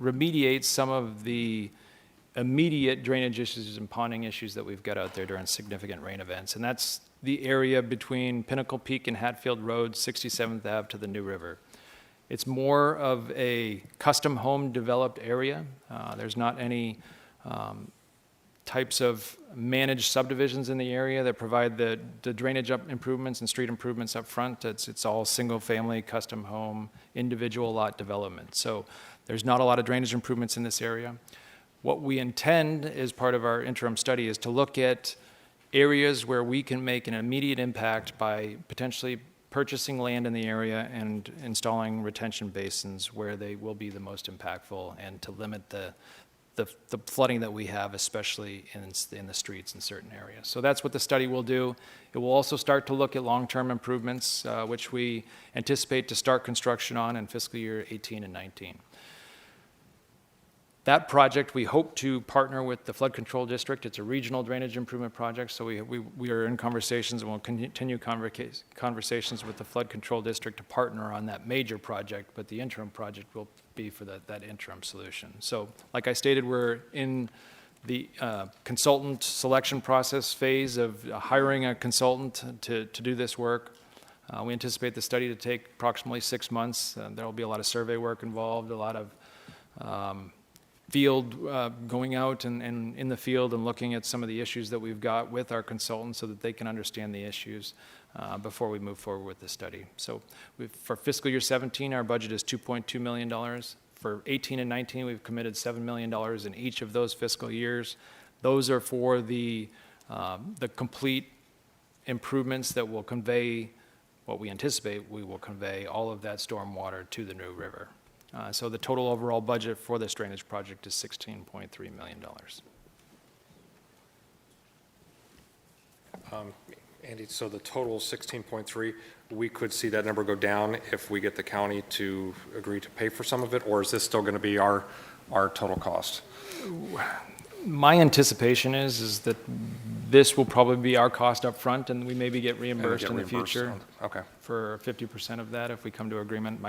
remediate some of the immediate drainage issues and ponding issues that we've got out there during significant rain events. And that's the area between Pinnacle Peak and Hatfield Road, 67th Ave to the New River. It's more of a custom home developed area. There's not any types of managed subdivisions in the area that provide the drainage improvements and street improvements up front. It's all single family, custom home, individual lot development. So there's not a lot of drainage improvements in this area. What we intend as part of our interim study is to look at areas where we can make an immediate impact by potentially purchasing land in the area and installing retention basins where they will be the most impactful, and to limit the flooding that we have, especially in the streets in certain areas. So that's what the study will do. It will also start to look at long-term improvements, which we anticipate to start construction on in fiscal year 18 and 19. That project, we hope to partner with the Flood Control District. It's a regional drainage improvement project, so we are in conversations, and we'll continue conversations with the Flood Control District to partner on that major project, but the interim project will be for that interim solution. So, like I stated, we're in the consultant selection process phase of hiring a consultant to do this work. We anticipate the study to take approximately 6 months. There will be a lot of survey work involved, a lot of field, going out and in the field and looking at some of the issues that we've got with our consultants so that they can understand the issues before we move forward with the study. So for fiscal year 17, our budget is $2.2 million. For 18 and 19, we've committed $7 million in each of those fiscal years. Those are for the complete improvements that will convey what we anticipate we will convey all of that stormwater to the New River. So the total overall budget for this drainage project is $16.3 million. Andy, so the total 16.3, we could see that number go down if we get the county to agree to pay for some of it, or is this still going to be our total cost? My anticipation is that this will probably be our cost up front, and we maybe get reimbursed in the future for 50% of that if we come to agreement.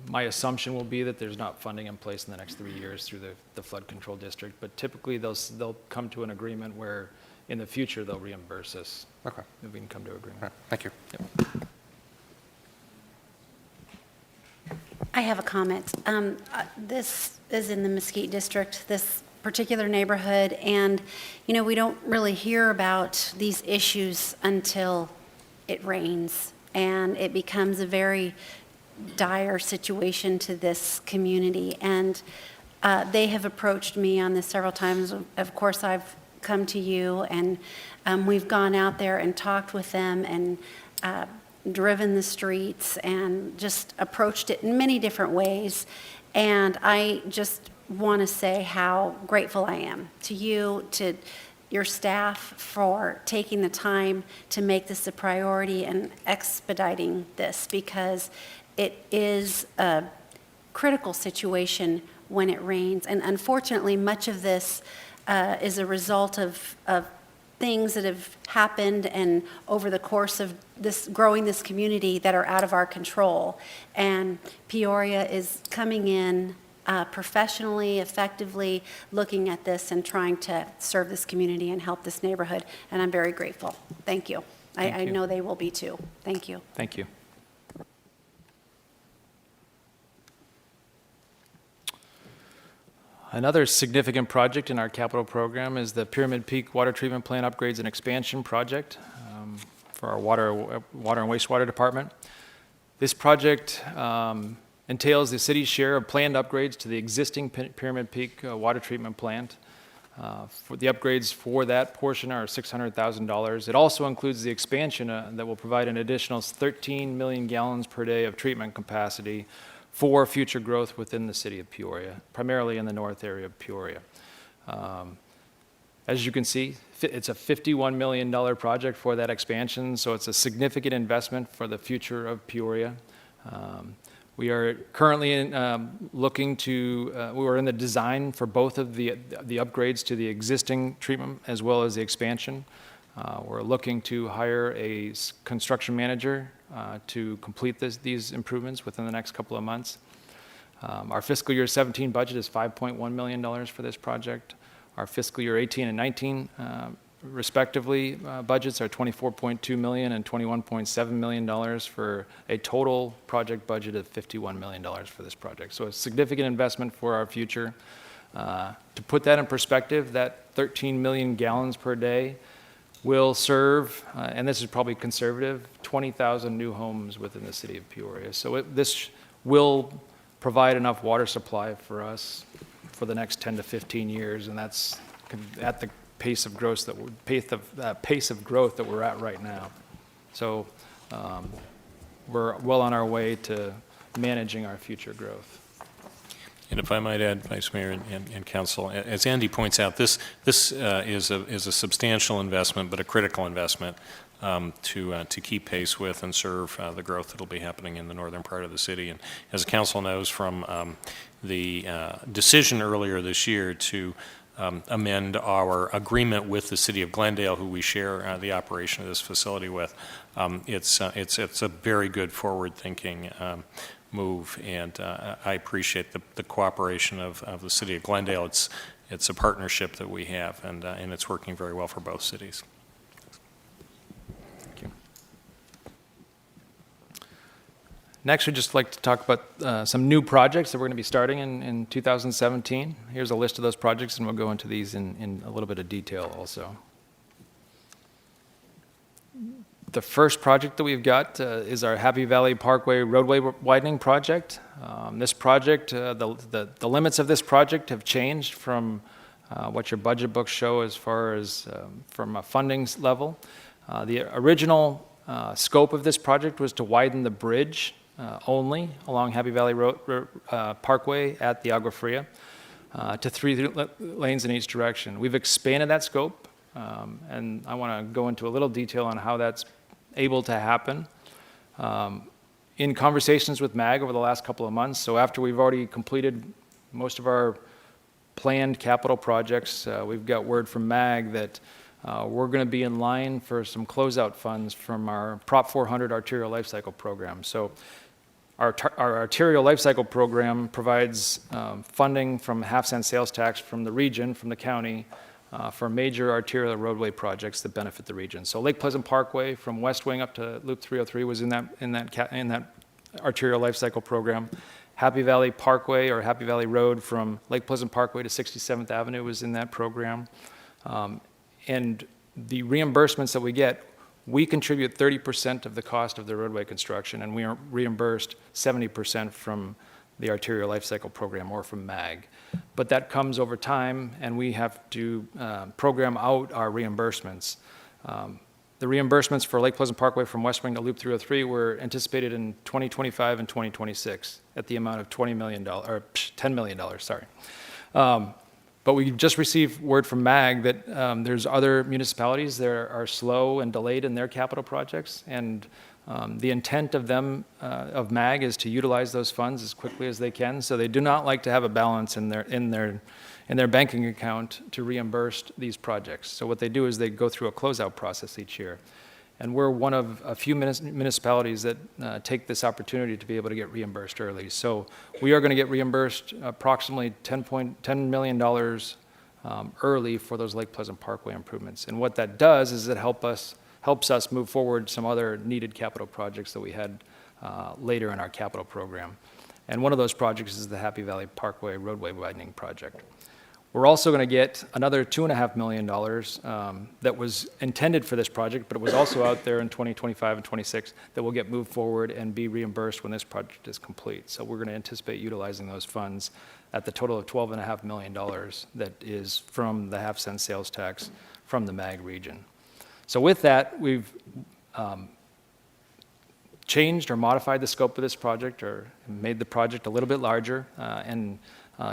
My assumption will be that there's not funding in place in the next 3 years through the Flood Control District, but typically they'll come to an agreement where in the future they'll reimburse us. Okay. If we can come to agreement. Right. Thank you. Yep. I have a comment. This is in the Mesquite District, this particular neighborhood, and, we don't really hear about these issues until it rains, and it becomes a very dire situation to this community. And they have approached me on this several times. Of course, I've come to you, and we've gone out there and talked with them and driven the streets and just approached it in many different ways. And I just want to say how grateful I am to you, to your staff, for taking the time to make this a priority and expediting this, because it is a critical situation when it rains. And unfortunately, much of this is a result of things that have happened and over the course of growing this community that are out of our control. And Peoria is coming in professionally, effectively, looking at this and trying to serve this community and help this neighborhood. And I'm very grateful. Thank you. I know they will be too. Thank you. Thank you. Another significant project in our capital program is the Pyramid Peak Water Treatment Plant Upgrades and Expansion Project for our water and wastewater department. This project entails the city's share of planned upgrades to the existing Pyramid Peak water treatment plant. For the upgrades for that portion are $600,000. It also includes the expansion that will provide an additional 13 million gallons per day of treatment capacity for future growth within the city of Peoria, primarily in the north area of Peoria. As you can see, it's a $51 million project for that expansion, so it's a significant investment for the future of Peoria. We are currently looking to, we were in the design for both of the upgrades to the existing treatment as well as the expansion. We're looking to hire a construction manager to complete these improvements within the next couple of months. Our fiscal year 17 budget is $5.1 million for this project. Our fiscal year 18 and 19 respectively, budgets are $24.2 million and $21.7 million for a total project budget of $51 million for this project. So a significant investment for our future. To put that in perspective, that 13 million gallons per day will serve, and this is probably conservative, 20,000 new homes within the city of Peoria. So this will provide enough water supply for us for the next 10 to 15 years, and that's at the pace of growth that we're at right now. So we're well on our way to managing our future growth. And if I might add, Vice Mayor and Council, as Andy points out, this is a substantial investment, but a critical investment to keep pace with and serve the growth that will be happening in the northern part of the city. And as the Council knows from the decision earlier this year to amend our agreement with the City of Glendale, who we share the operation of this facility with, it's a very good forward-thinking move, and I appreciate the cooperation of the City of Glendale. It's a partnership that we have, and it's working very well for both cities. Thank you. Next, we'd just like to talk about some new projects that we're going to be starting in 2017. Here's a list of those projects, and we'll go into these in a little bit of detail also. The first project that we've got is our Happy Valley Parkway roadway widening project. This project, the limits of this project have changed from what your budget books show as far as from a funding level. The original scope of this project was to widen the bridge only along Happy Valley Parkway at the Agua Fria to 3 lanes in each direction. We've expanded that scope, and I want to go into a little detail on how that's able to happen. In conversations with MAG over the last couple of months, so after we've already completed most of our planned capital projects, we've got word from MAG that we're going to be in line for some closeout funds from our Prop 400 arterial life cycle program. So our arterial life cycle program provides funding from half-cent sales tax from the region, from the county, for major arterial roadway projects that benefit the region. So Lake Pleasant Parkway from West Wing up to Loop 303 was in that arterial life cycle program. Happy Valley Parkway or Happy Valley Road from Lake Pleasant Parkway to 67th Avenue was in that program. And the reimbursements that we get, we contribute 30% of the cost of the roadway construction, and we are reimbursed 70% from the arterial life cycle program or from MAG. But that comes over time, and we have to program out our reimbursements. The reimbursements for Lake Pleasant Parkway from West Wing to Loop 303 were anticipated in 2025 and 2026 at the amount of $10 million, sorry. But we just received word from MAG that there's other municipalities that are slow and delayed in their capital projects, and the intent of them, of MAG, is to utilize those funds as quickly as they can. So they do not like to have a balance in their banking account to reimburse these projects. So what they do is they go through a closeout process each year. And we're one of a few municipalities that take this opportunity to be able to get reimbursed early. So we are going to get reimbursed approximately $10 million early for those Lake Pleasant Parkway improvements. And what that does is it helps us move forward some other needed capital projects that we had later in our capital program. And one of those projects is the Happy Valley Parkway roadway widening project. We're also going to get another $2.5 million that was intended for this project, but it was also out there in 2025 and 26 that will get moved forward and be reimbursed when this project is complete. So we're going to anticipate utilizing those funds at the total of $12.5 million that is from the half-cent sales tax from the MAG region. So with that, we've changed or modified the scope of this project or made the project a little bit larger and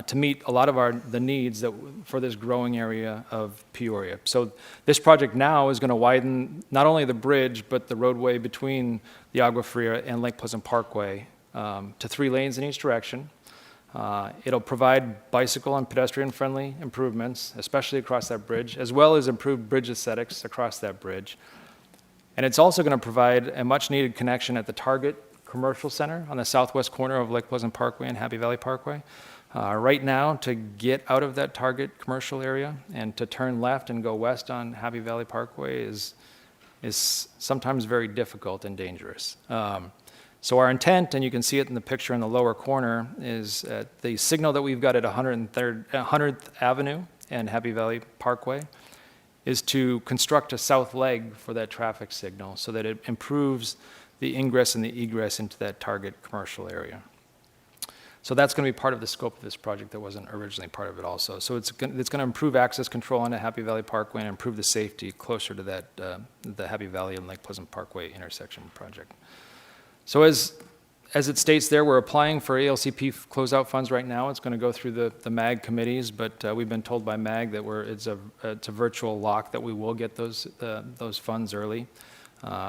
to meet a lot of the needs for this growing area of Peoria. So this project now is going to widen not only the bridge, but the roadway between the Agua Fria and Lake Pleasant Parkway to 3 lanes in each direction. It'll provide bicycle and pedestrian-friendly improvements, especially across that bridge, as well as improved bridge aesthetics across that bridge. And it's also going to provide a much-needed connection at the Target Commercial Center on the southwest corner of Lake Pleasant Parkway and Happy Valley Parkway. Right now, to get out of that Target commercial area and to turn left and go west on Happy Valley Parkway is sometimes very difficult and dangerous. So our intent, and you can see it in the picture in the lower corner, is the signal that we've got at 100th Avenue and Happy Valley Parkway is to construct a south leg for that traffic signal so that it improves the ingress and the egress into that Target commercial area. So that's going to be part of the scope of this project that wasn't originally part of it also. So it's going to improve access control onto Happy Valley Parkway and improve the safety closer to that the Happy Valley and Lake Pleasant Parkway intersection project. So as it states there, we're applying for ALCP closeout funds right now. It's going to go through the MAG committees, but we've been told by MAG that it's a virtual lock that we will get those funds early.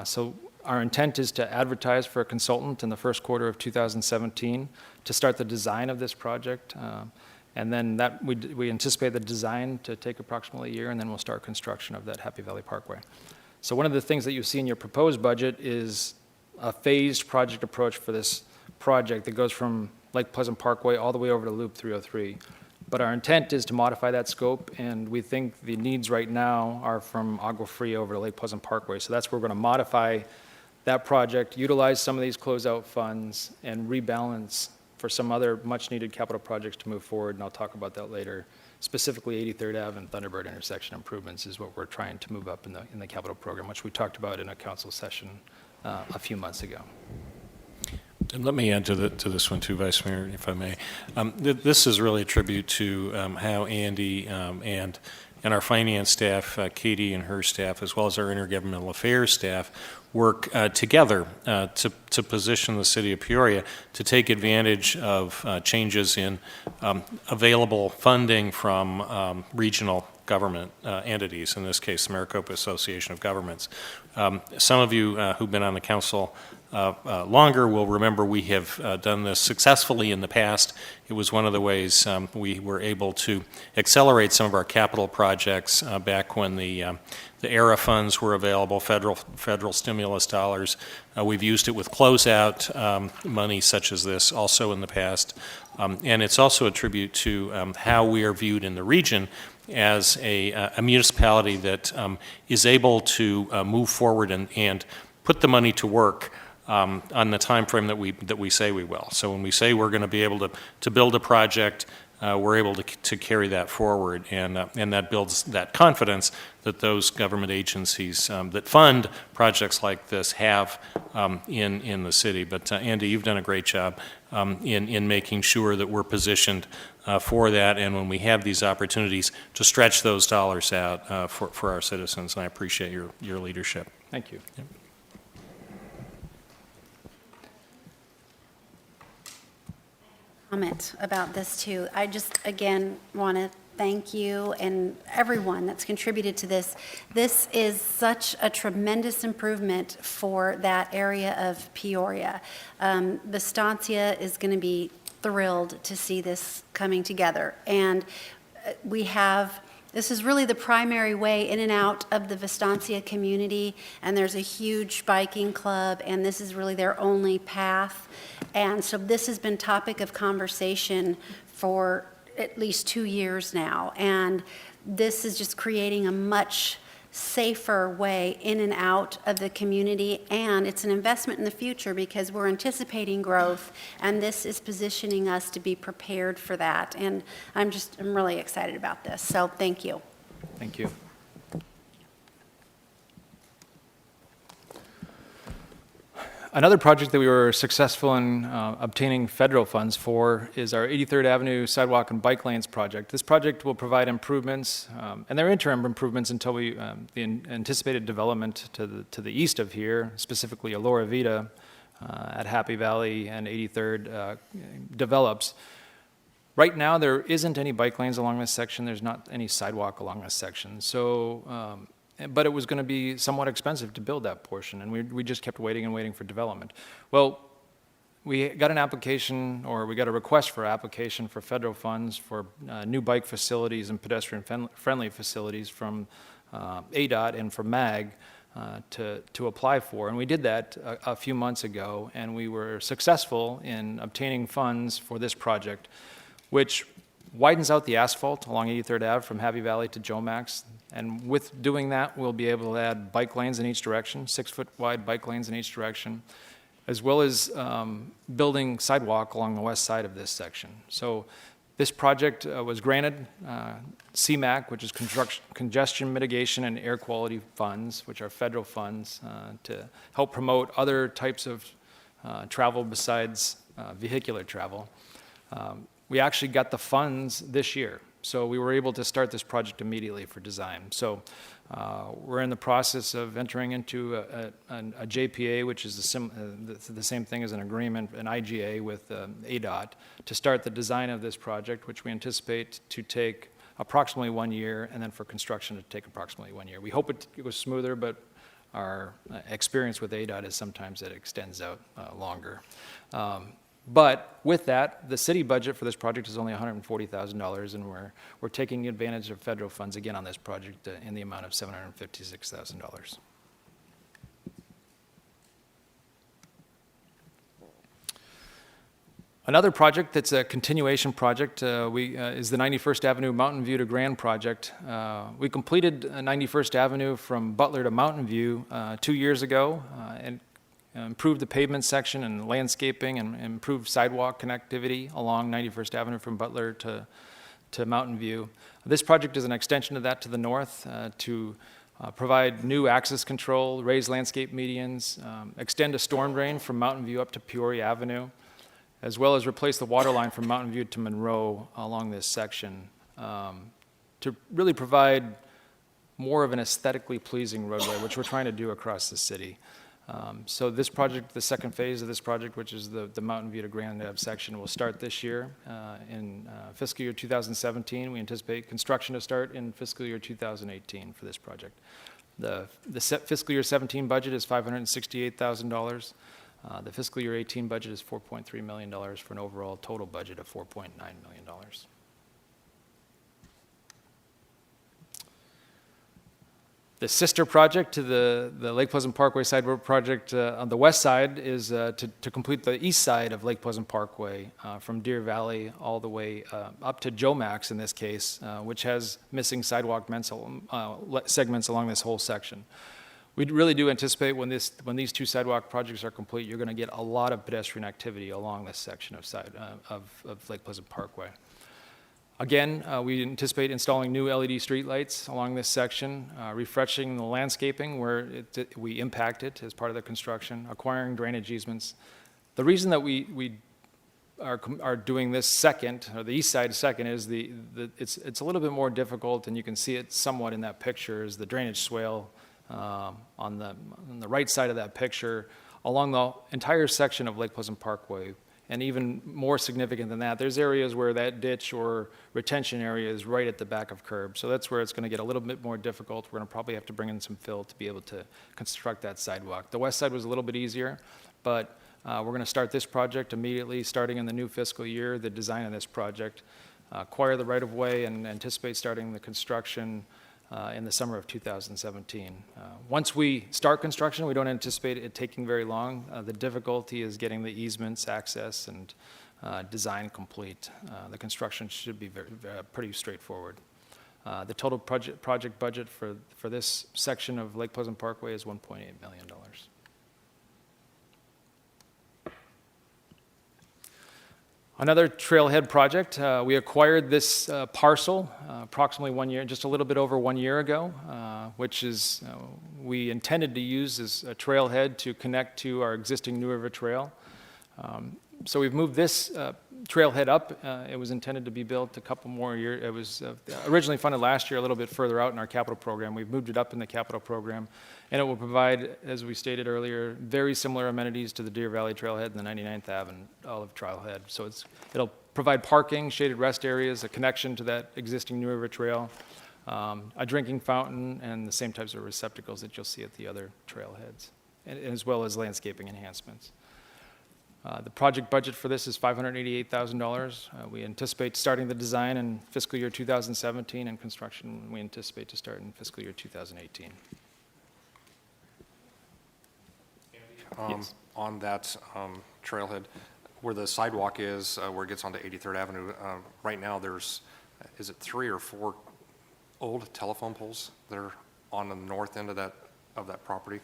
So our intent is to advertise for a consultant in the first quarter of 2017 to start the design of this project. And then we anticipate the design to take approximately a year, and then we'll start construction of that Happy Valley Parkway. So one of the things that you see in your proposed budget is a phased project approach for this project that goes from Lake Pleasant Parkway all the way over to Loop 303. But our intent is to modify that scope, and we think the needs right now are from Agua Fria over to Lake Pleasant Parkway. So that's where we're going to modify that project, utilize some of these closeout funds, and rebalance for some other much-needed capital projects to move forward, and I'll talk about that later. Specifically, 83rd Ave and Thunderbird intersection improvements is what we're trying to move up in the capital program, which we talked about in a council session a few months ago. And let me add to this one too, Vice Mayor, if I may. This is really a tribute to how Andy and our finance staff, Katie and her staff, as well as our intergovernmental affairs staff, work together to position the city of Peoria to take advantage of changes in available funding from regional government entities, in this case, the Maricopa Association of Governments. Some of you who've been on the council longer will remember we have done this successfully in the past. It was one of the ways we were able to accelerate some of our capital projects back when the ERA funds were available, federal stimulus dollars. We've used it with closeout money such as this also in the past. And it's also a tribute to how we are viewed in the region as a municipality that is able to move forward and put the money to work on the time frame that we say we will. So when we say we're going to be able to build a project, we're able to carry that forward, and that builds that confidence that those government agencies that fund projects like this have in the city. But Andy, you've done a great job in making sure that we're positioned for that, and when we have these opportunities to stretch those dollars out for our citizens, and I appreciate your leadership. Thank you. Yep. Comment about this too. I just, again, want to thank you and everyone that's contributed to this. This is such a tremendous improvement for that area of Peoria. Estancia is going to be thrilled to see this coming together. And this is really the primary way in and out of the Estancia community, and there's a huge biking club, and this is really their only path. And so this has been topic of conversation for at least 2 years now, and this is just creating a much safer way in and out of the community, and it's an investment in the future because we're anticipating growth, and this is positioning us to be prepared for that. And I'm really excited about this, so thank you. Thank you. Another project that we were successful in obtaining federal funds for is our 83rd Avenue Sidewalk and Bike Lanes project. This project will provide improvements, and they're interim improvements until the anticipated development to the east of here, specifically Alora Vita at Happy Valley and 83rd develops. Right now, there isn't any bike lanes along this section. There's not any sidewalk along this section. So. But it was going to be somewhat expensive to build that portion, and we just kept waiting and waiting for development. Well, we got an application, or we got a request for application for federal funds for new bike facilities and pedestrian-friendly facilities from ADOT and from MAG to apply for. And we did that a few months ago, and we were successful in obtaining funds for this project, which widens out the asphalt along 83rd Ave from Happy Valley to Jomax. And with doing that, we'll be able to add bike lanes in each direction, 6-foot wide bike lanes in each direction, as well as building sidewalk along the west side of this section. So this project was granted CMAQ, which is Congestion Mitigation and Air Quality Funds, which are federal funds to help promote other types of travel besides vehicular travel. We actually got the funds this year, so we were able to start this project immediately for design. So we're in the process of entering into a JPA, which is the same thing as an agreement, an IGA with ADOT, to start the design of this project, which we anticipate to take approximately 1 year, and then for construction to take approximately 1 year. We hope it goes smoother, but our experience with ADOT is sometimes it extends out longer. But with that, the city budget for this project is only $140,000, and we're taking advantage of federal funds again on this project in the amount of $756,000. Another project that's a continuation project is the 91st Avenue Mountain View to Grand project. We completed 91st Avenue from Butler to Mountain View 2 years ago, and improved the pavement section and landscaping and improved sidewalk connectivity along 91st Avenue from Butler to Mountain View. This project is an extension of that to the north to provide new access control, raise landscape medians, extend a storm drain from Mountain View up to Peoria Avenue, as well as replace the water line from Mountain View to Monroe along this section to really provide more of an aesthetically pleasing roadway, which we're trying to do across the city. So this project, the second phase of this project, which is the Mountain View to Grand Ave section, will start this year in fiscal year 2017. We anticipate construction to start in fiscal year 2018 for this project. The fiscal year 17 budget is $568,000. The fiscal year 18 budget is $4.3 million for an overall total budget of $4.9 million. The sister project to the Lake Pleasant Parkway Sidewalk project on the west side is to complete the east side of Lake Pleasant Parkway from Deer Valley all the way up to Jomax in this case, which has missing sidewalk segments along this whole section. We really do anticipate when these two sidewalk projects are complete, you're going to get a lot of pedestrian activity along this section of Lake Pleasant Parkway. Again, we anticipate installing new LED streetlights along this section, refreshing the landscaping where we impact it as part of the construction, acquiring drainage easements. The reason that we are doing this second, or the east side second, is it's a little bit more difficult, and you can see it somewhat in that picture, is the drainage swale on the right side of that picture along the entire section of Lake Pleasant Parkway. And even more significant than that, there's areas where that ditch or retention area is right at the back of curb. So that's where it's going to get a little bit more difficult. We're going to probably have to bring in some fill to be able to construct that sidewalk. The west side was a little bit easier, but we're going to start this project immediately, starting in the new fiscal year, the design of this project, acquire the right-of-way, and anticipate starting the construction in the summer of 2017. Once we start construction, we don't anticipate it taking very long. The difficulty is getting the easements, access, and design complete. The construction should be pretty straightforward. The total project budget for this section of Lake Pleasant Parkway is $1.8 million. Another trailhead project, we acquired this parcel approximately just a little bit over 1 year ago, which is, we intended to use as a trailhead to connect to our existing New River Trail. So we've moved this trailhead up. It was intended to be built a couple more years. It was originally funded last year, a little bit further out in our capital program. We've moved it up in the capital program, and it will provide, as we stated earlier, very similar amenities to the Deer Valley Trailhead and the 99th Ave Olive Trailhead. So it'll provide parking, shaded rest areas, a connection to that existing New River Trail, a drinking fountain, and the same types of receptacles that you'll see at the other trailheads, as well as landscaping enhancements. The project budget for this is $588,000. We anticipate starting the design in fiscal year 2017, and construction we anticipate to start in fiscal year 2018. Yes. On that trailhead, where the sidewalk is, where it gets onto 83rd Avenue, right now there's, is it 3 or 4 old telephone poles that are on the north end of that property?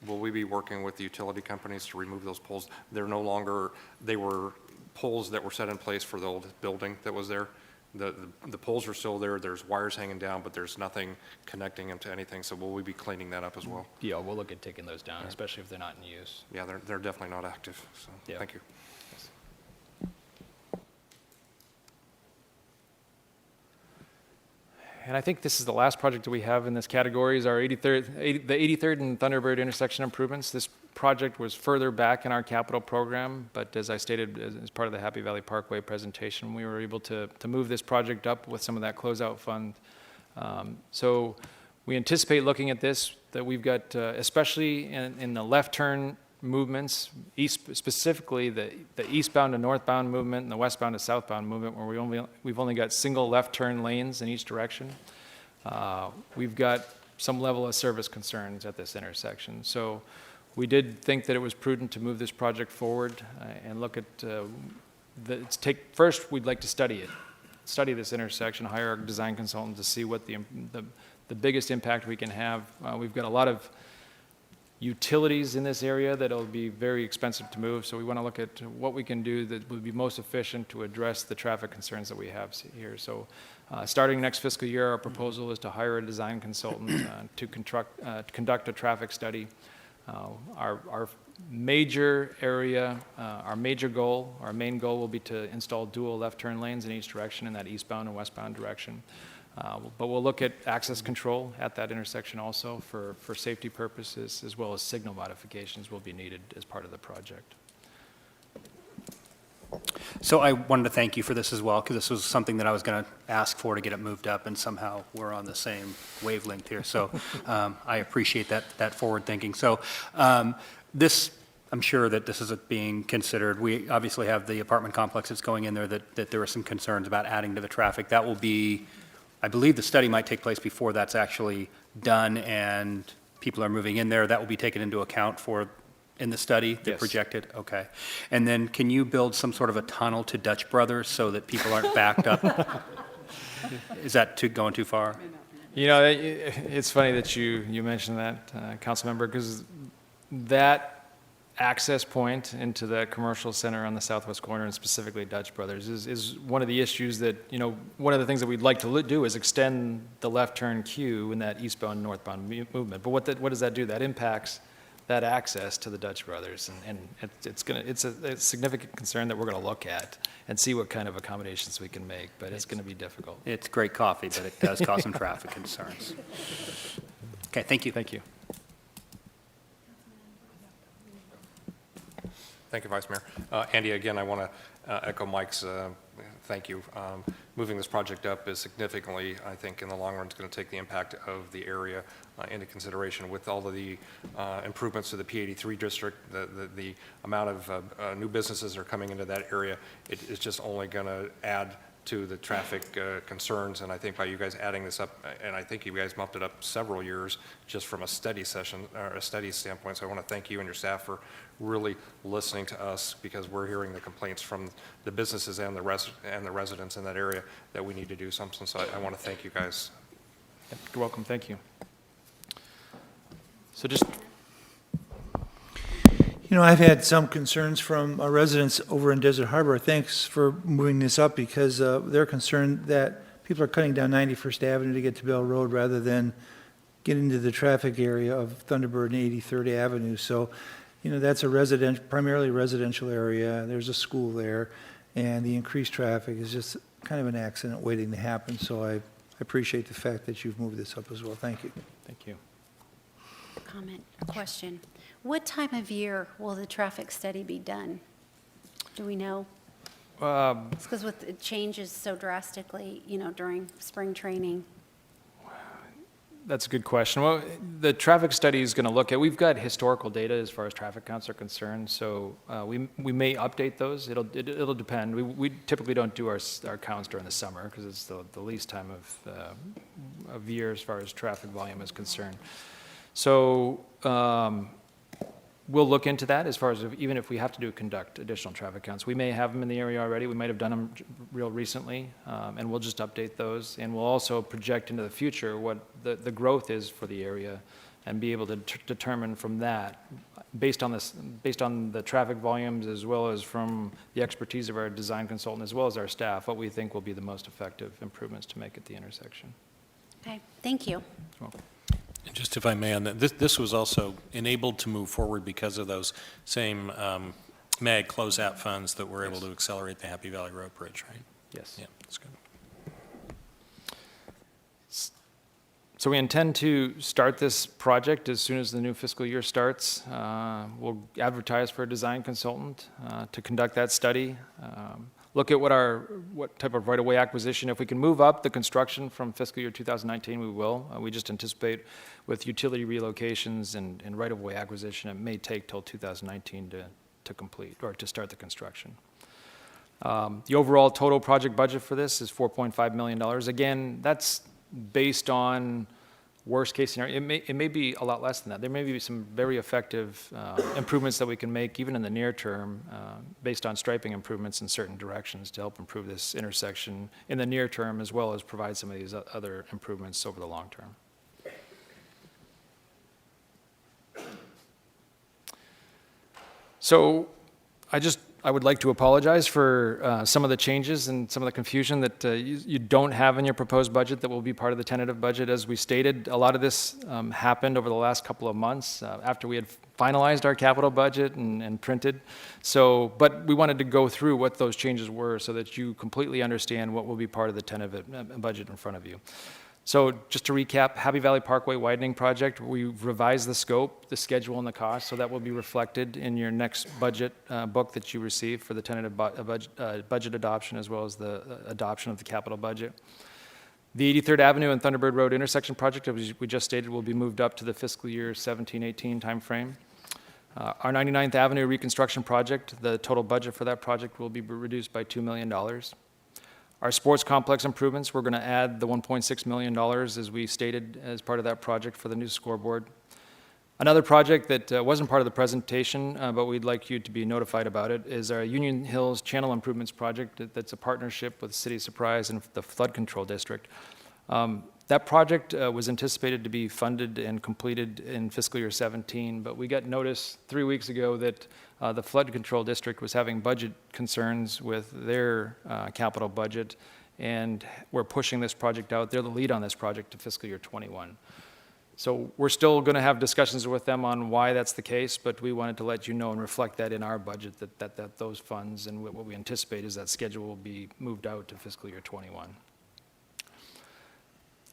Will we be working with the utility companies to remove those poles? They're no longer, they were poles that were set in place for the old building that was there. The poles are still there, there's wires hanging down, but there's nothing connecting them to anything, so will we be cleaning that up as well? Yeah, we'll look at taking those down, especially if they're not in use. Yeah, they're definitely not active, so, Yeah. thank you. And I think this is the last project that we have in this category is our the 83rd and Thunderbird intersection improvements. This project was further back in our capital program, but as I stated as part of the Happy Valley Parkway presentation, we were able to move this project up with some of that closeout fund. So we anticipate looking at this, that we've got, especially in the left turn movements, specifically the eastbound to northbound movement and the westbound to southbound movement, where we've only got single left turn lanes in each direction. We've got some level of service concerns at this intersection. So we did think that it was prudent to move this project forward and look at first we'd like to study this intersection, hire a design consultant to see what the biggest impact we can have. We've got a lot of utilities in this area that will be very expensive to move, so we want to look at what we can do that would be most efficient to address the traffic concerns that we have here. So starting next fiscal year, our proposal is to hire a design consultant to conduct a traffic study. Our major area, our main goal will be to install dual left turn lanes in each direction in that eastbound and westbound direction. But we'll look at access control at that intersection also for safety purposes, as well as signal modifications will be needed as part of the project. So I wanted to thank you for this as well, because this was something that I was going to ask for to get it moved up, and somehow we're on the same wavelength here. So I appreciate that forward thinking. So I'm sure that this is being considered. We obviously have the apartment complex that's going in there that there are some concerns about adding to the traffic. That will be, I believe the study might take place before that's actually done and people are moving in there. That will be taken into account in the study, the Yes. projected? Okay. And then can you build some sort of a tunnel to Dutch Brothers so that people aren't backed up? Is that going too far? You know, it's funny that you mentioned that, council member, because that access point into the commercial center on the southwest corner, and specifically Dutch Brothers, is one of the issues that, one of the things that we'd like to do is extend the left turn queue in that eastbound, northbound movement. But what does that do? That impacts that access to the Dutch Brothers, and it's a significant concern that we're going to look at and see what kind of accommodations we can make, but it's going to be difficult. It's great coffee, but it does cause some traffic concerns. Okay, thank you. Thank you. Thank you, Vice Mayor. Andy, again, I want to echo Mike's thank you. Moving this project up is significantly, I think, in the long run, it's going to take the impact of the area into consideration with all of the improvements to the P83 district, the amount of new businesses that are coming into that area. It's just only going to add to the traffic concerns, and I think by you guys adding this up, and I think you guys bumped it up several years just from a study session or a study standpoint. So I want to thank you and your staff for really listening to us, because we're hearing the complaints from the businesses and the residents in that area that we need to do something. So I want to thank you guys. You're welcome. Thank you. So just I've had some concerns from residents over in Desert Harbor. Thanks for moving this up, because they're concerned that people are cutting down 91st Avenue to get to Bell Road rather than get into the traffic area of Thunderbird and 83rd Avenue. So, that's a primarily residential area. There's a school there, and the increased traffic is just kind of an accident waiting to happen. So I appreciate the fact that you've moved this up as well. Thank you. thank you. Comment or question. What time of year will the traffic study be done? Do we know? It's because it changes so drastically, during spring training. That's a good question. Well, the traffic study is going to look at, we've got historical data as far as traffic counts are concerned, so we may update those. It'll depend. We typically don't do our counts during the summer because it's the least time of year as far as traffic volume is concerned. So we'll look into that as far as even if we have to conduct additional traffic counts. We may have them in the area already. We might have done them real recently, and we'll just update those. And we'll also project into the future what the growth is for the area and be able to determine from that, based on the traffic volumes as well as from the expertise of our design consultant as well as our staff, what we think will be the most effective improvements to make at the intersection. Okay, thank you. Well, Just if I may, on that, this was also enabled to move forward because of those same MAG closeout funds that were able to accelerate the Happy Valley Road Bridge, right? yes. Yeah, that's good. So we intend to start this project as soon as the new fiscal year starts. We'll advertise for a design consultant to conduct that study. Look at what type of right-of-way acquisition. If we can move up the construction from fiscal year 2019, we will. We just anticipate with utility relocations and right-of-way acquisition, it may take till 2019 to complete or to start the construction. The overall total project budget for this is $4.5 million. Again, that's based on worst case scenario. It may be a lot less than that. There may be some very effective improvements that we can make even in the near term based on striping improvements in certain directions to help improve this intersection in the near term as well as provide some of these other improvements over the long term. So I would like to apologize for some of the changes and some of the confusion that you don't have in your proposed budget that will be part of the tentative budget. As we stated, a lot of this happened over the last couple of months after we had finalized our capital budget and printed. But we wanted to go through what those changes were so that you completely understand what will be part of the tentative budget in front of you. So just to recap, Happy Valley Parkway widening project, we revised the scope, the schedule, and the cost, so that will be reflected in your next budget book that you receive for the tentative budget adoption as well as the adoption of the capital budget. The 83rd Avenue and Thunderbird Road intersection project, as we just stated, will be moved up to the fiscal year 17-18 timeframe. Our 99th Avenue reconstruction project, the total budget for that project will be reduced by $2 million. Our sports complex improvements, we're going to add the $1.6 million, as we stated, as part of that project for the new scoreboard. Another project that wasn't part of the presentation, but we'd like you to be notified about it, is our Union Hills Channel Improvements Project. That's a partnership with City of Surprise and the Flood Control District. That project was anticipated to be funded and completed in fiscal year 17, but we got notice 3 weeks ago that the Flood Control District was having budget concerns with their capital budget, and we're pushing this project out. They're the lead on this project to fiscal year 21. So we're still going to have discussions with them on why that's the case, but we wanted to let you know and reflect that in our budget that those funds and what we anticipate is that schedule will be moved out to fiscal year 21.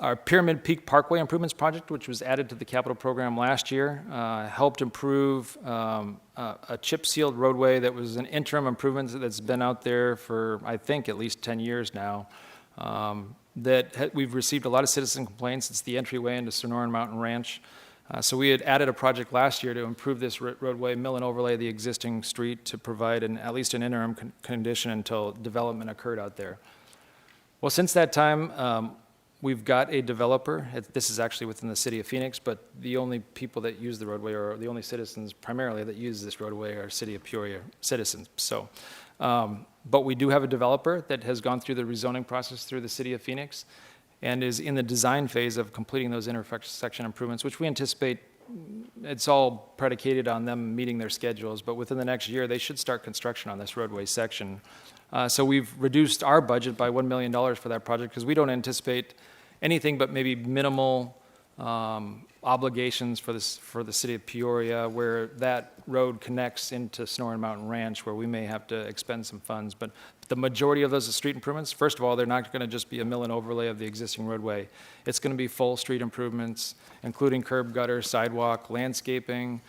Our Pyramid Peak Parkway Improvements Project, which was added to the capital program last year, helped improve a chip-sealed roadway that was an interim improvement that's been out there for, I think, at least 10 years now. We've received a lot of citizen complaints. It's the entryway into Sonoran Mountain Ranch. So we had added a project last year to improve this roadway, mill and overlay the existing street to provide at least an interim condition until development occurred out there. Well, since that time, we've got a developer. This is actually within the city of Phoenix, but the only people that use the roadway, or the only citizens primarily that use this roadway, are city of Peoria citizens. So, but we do have a developer that has gone through the rezoning process through the city of Phoenix and is in the design phase of completing those intersection improvements, which we anticipate it's all predicated on them meeting their schedules, but within the next year, they should start construction on this roadway section. So we've reduced our budget by $1 million for that project because we don't anticipate anything but maybe minimal obligations for the city of Peoria, where that road connects into Sonoran Mountain Ranch, where we may have to expend some funds. But the majority of those street improvements, first of all, they're not going to just be a mill and overlay of the existing roadway. It's going to be full street improvements, including curb, gutter, sidewalk, landscaping,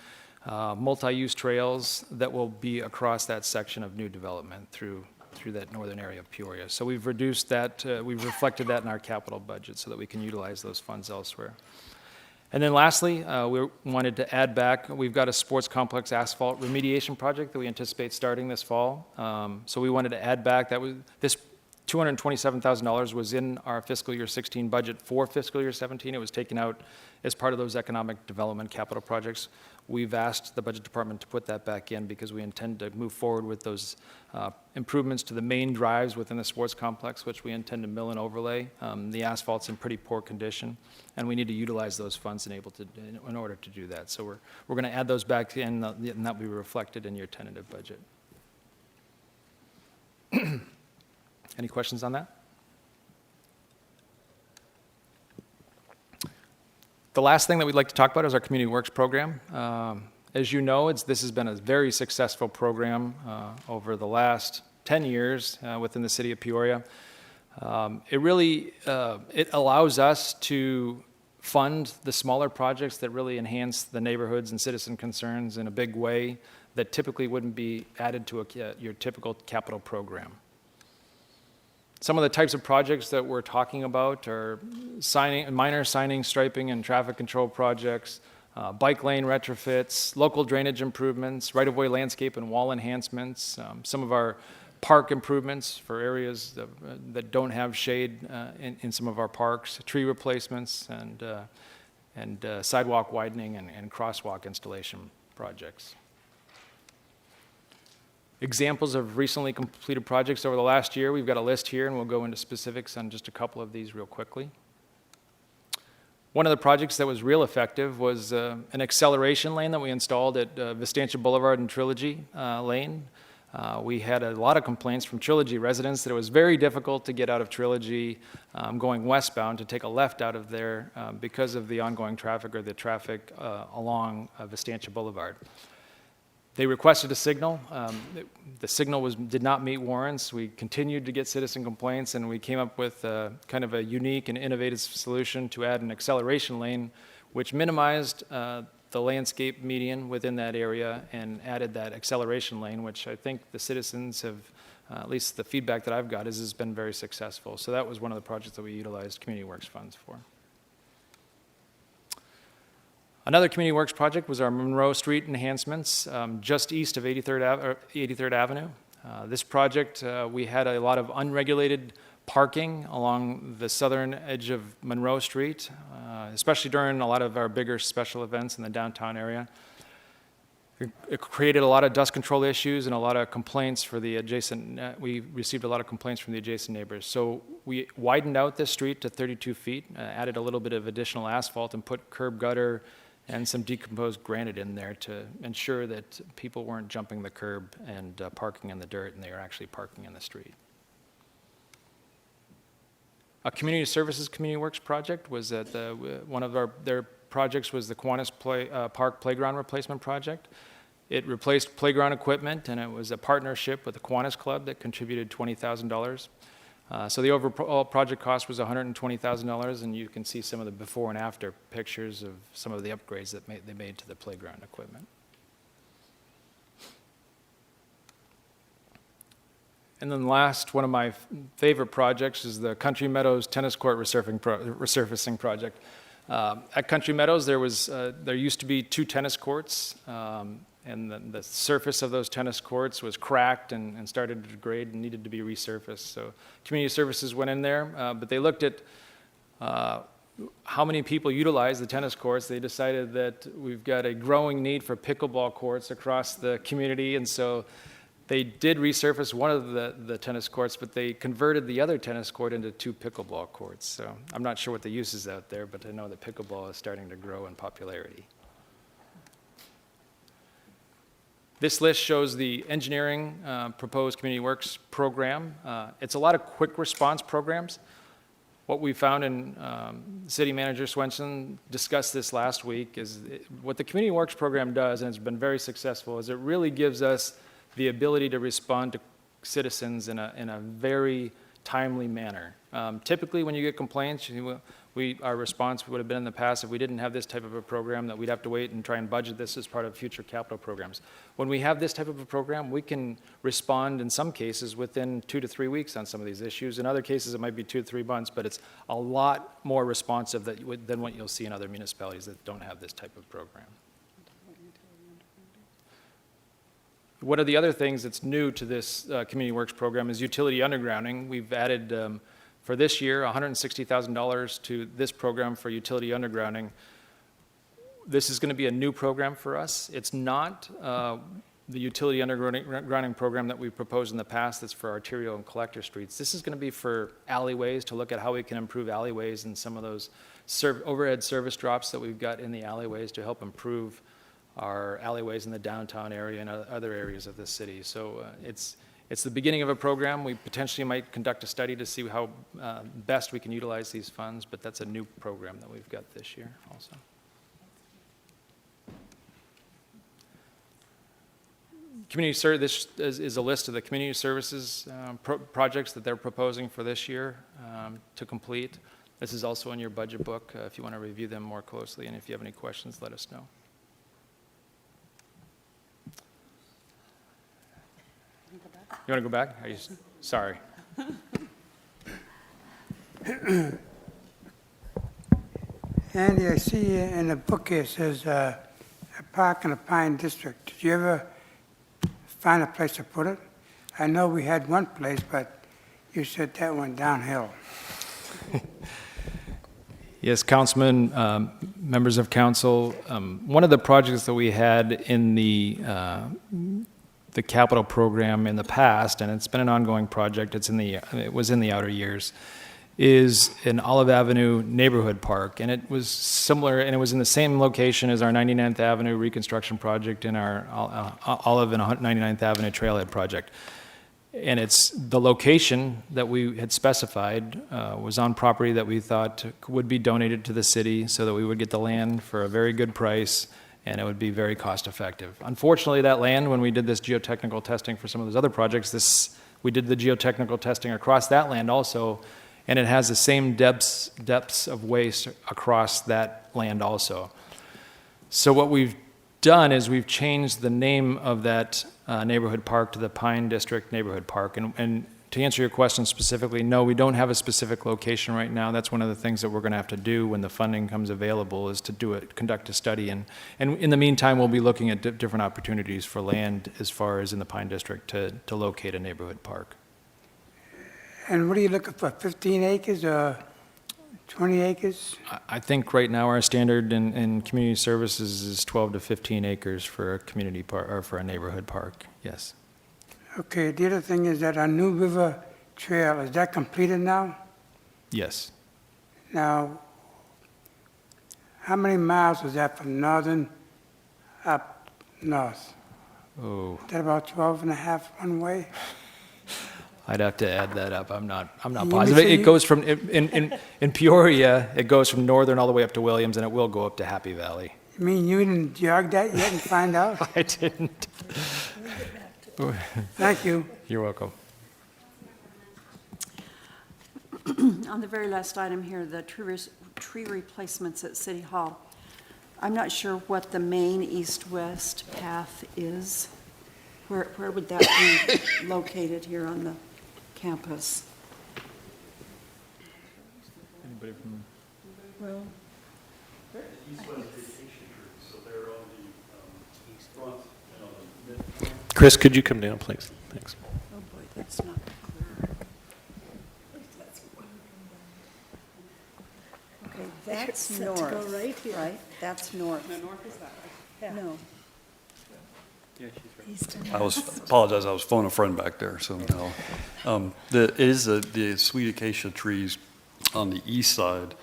multi-use trails that will be across that section of new development through through that northern area of Peoria. So we've reduced that, we've reflected that in our capital budget so that we can utilize those funds elsewhere. And then lastly, we wanted to add back, we've got a sports complex asphalt remediation project that we anticipate starting this fall. So we wanted to add back, this $227,000 was in our fiscal year 16 budget for fiscal year 17. It was taken out as part of those economic development capital projects. We've asked the budget department to put that back in because we intend to move forward with those improvements to the main drives within the sports complex, which we intend to mill and overlay. The asphalt's in pretty poor condition, and we need to utilize those funds in order to do that. So we're going to add those back in, and that will be reflected in your tentative budget. Any questions on that? The last thing that we'd like to talk about is our Community Works program. As you know, this has been a very successful program over the last 10 years within the city of Peoria. It allows us to fund the smaller projects that really enhance the neighborhoods and citizen concerns in a big way that typically wouldn't be added to your typical capital program. Some of the types of projects that we're talking about are minor signing, striping, and traffic control projects, bike lane retrofits, local drainage improvements, right-of-way landscape and wall enhancements, some of our park improvements for areas that don't have shade in some of our parks, tree replacements, and sidewalk widening and crosswalk installation projects. Examples of recently completed projects over the last year, we've got a list here, and we'll go into specifics on just a couple of these real quickly. One of the projects that was real effective was an acceleration lane that we installed at Vistantia Boulevard and Trilogy Lane. We had a lot of complaints from Trilogy residents that it was very difficult to get out of Trilogy going westbound to take a left out of there because of the ongoing traffic or the traffic along Vistantia Boulevard. They requested a signal. The signal did not meet warrants. We continued to get citizen complaints, and we came up with kind of a unique and innovative solution to add an acceleration lane, which minimized the landscape median within that area and added that acceleration lane, which I think the citizens have, at least the feedback that I've got, has been very successful. So that was one of the projects that we utilized Community Works funds for. Another Community Works project was our Monroe Street enhancements just east of 83rd Avenue. This project, we had a lot of unregulated parking along the southern edge of Monroe Street, especially during a lot of our bigger special events in the downtown area. It created a lot of dust control issues and a lot of complaints for the adjacent, we received a lot of complaints from the adjacent neighbors. So we widened out this street to 32 feet, added a little bit of additional asphalt and put curb gutter and some decomposed granite in there to ensure that people weren't jumping the curb and parking in the dirt, and they were actually parking in the street. A community services Community Works project was at one of their projects was the Kiwanis Park Playground Replacement Project. It replaced playground equipment, and it was a partnership with the Kiwanis Club that contributed $20,000. So the overall project cost was $120,000, and you can see some of the before and after pictures of some of the upgrades that they made to the playground equipment. And then last, one of my favorite projects is the Country Meadows Tennis Court resurfacing project. At Country Meadows, there used to be 2 tennis courts, and the surface of those tennis courts was cracked and started to degrade and needed to be resurfaced. So community services went in there, but they looked at how many people utilize the tennis courts. They decided that we've got a growing need for pickleball courts across the community, and so they did resurface one of the tennis courts, but they converted the other tennis court into 2 pickleball courts. So I'm not sure what the use is out there, but I know that pickleball is starting to grow in popularity. This list shows the engineering proposed Community Works program. It's a lot of quick response programs. What we found in City Manager Swenson discussed this last week is what the Community Works program does, and it's been very successful, is it really gives us the ability to respond to citizens in a very timely manner. Typically, when you get complaints, Our response would have been in the past, if we didn't have this type of a program, that we'd have to wait and try and budget this as part of future capital programs. When we have this type of a program, we can respond in some cases within 2 to 3 weeks on some of these issues. In other cases, it might be 2 to 3 months, but it's a lot more responsive than what you'll see in other municipalities that don't have this type of program. One of the other things that's new to this Community Works program is utility undergrounding. We've added, for this year, $160,000 to this program for utility undergrounding. This is going to be a new program for us. It's not the utility undergrounding program that we've proposed in the past that's for arterial and collector streets. This is going to be for alleyways, to look at how we can improve alleyways and some of those overhead service drops that we've got in the alleyways to help improve our alleyways in the downtown area and other areas of the city. So it's the beginning of a program. We potentially might conduct a study to see how best we can utilize these funds, but that's a new program that we've got this year also. This is a list of the community services projects that they're proposing for this year to complete. This is also in your budget book if you want to review them more closely, and if you have any questions, let us know. You want to go back? Are you sorry? Andy, I see in the book it says a park in the Pine District. Did you ever find a place to put it? I know we had one place, but you said that went downhill. Yes, Councilman, members of council, one of the projects that we had in the capital program in the past, and it's been an ongoing project, it was in the outer years, is an Olive Avenue neighborhood park. And it was similar, and it was in the same location as our 99th Avenue reconstruction project and our Olive and 99th Avenue Trailhead project. And it's the location that we had specified was on property that we thought would be donated to the city so that we would get the land for a very good price and it would be very cost effective. Unfortunately, that land, when we did this geotechnical testing for some of those other projects, we did the geotechnical testing across that land also, and it has the same depths of waste across that land also. So what we've done is we've changed the name of that neighborhood park to the Pine District Neighborhood Park. And to answer your question specifically, no, we don't have a specific location right now. That's one of the things that we're going to have to do when the funding comes available, is to conduct a study. And in the meantime, we'll be looking at different opportunities for land as far as in the Pine District to locate a neighborhood park. And what are you looking for, 15 acres or 20 acres? I think right now our standard in community services is 12 to 15 acres for a community park or for a neighborhood park, yes. Okay, the other thing is that our New River Trail, is that completed now? Yes. Now, how many miles was that from northern up north? Oh, Is that about 12 and a half one way? I'd have to add that up. I'm not You positive. say It you- goes from in Peoria. It goes from northern all the way up to Williams, and it will go up to Happy Valley. You mean you didn't jog that yet and find out? I didn't. Thank you. You're welcome. On the very last item here, the tree replacements at City Hall. I'm not sure what the main east-west path is. Where would that be located here on the campus? Anybody from? Well, Chris, could you come down, please? Thanks. oh boy, that's not clear. Okay, that's Set to north, go right here. right? That's north. The north is that way. No, East and Apologize, I was phoning a friend back there, so no. It is the sweet acacia trees on the east side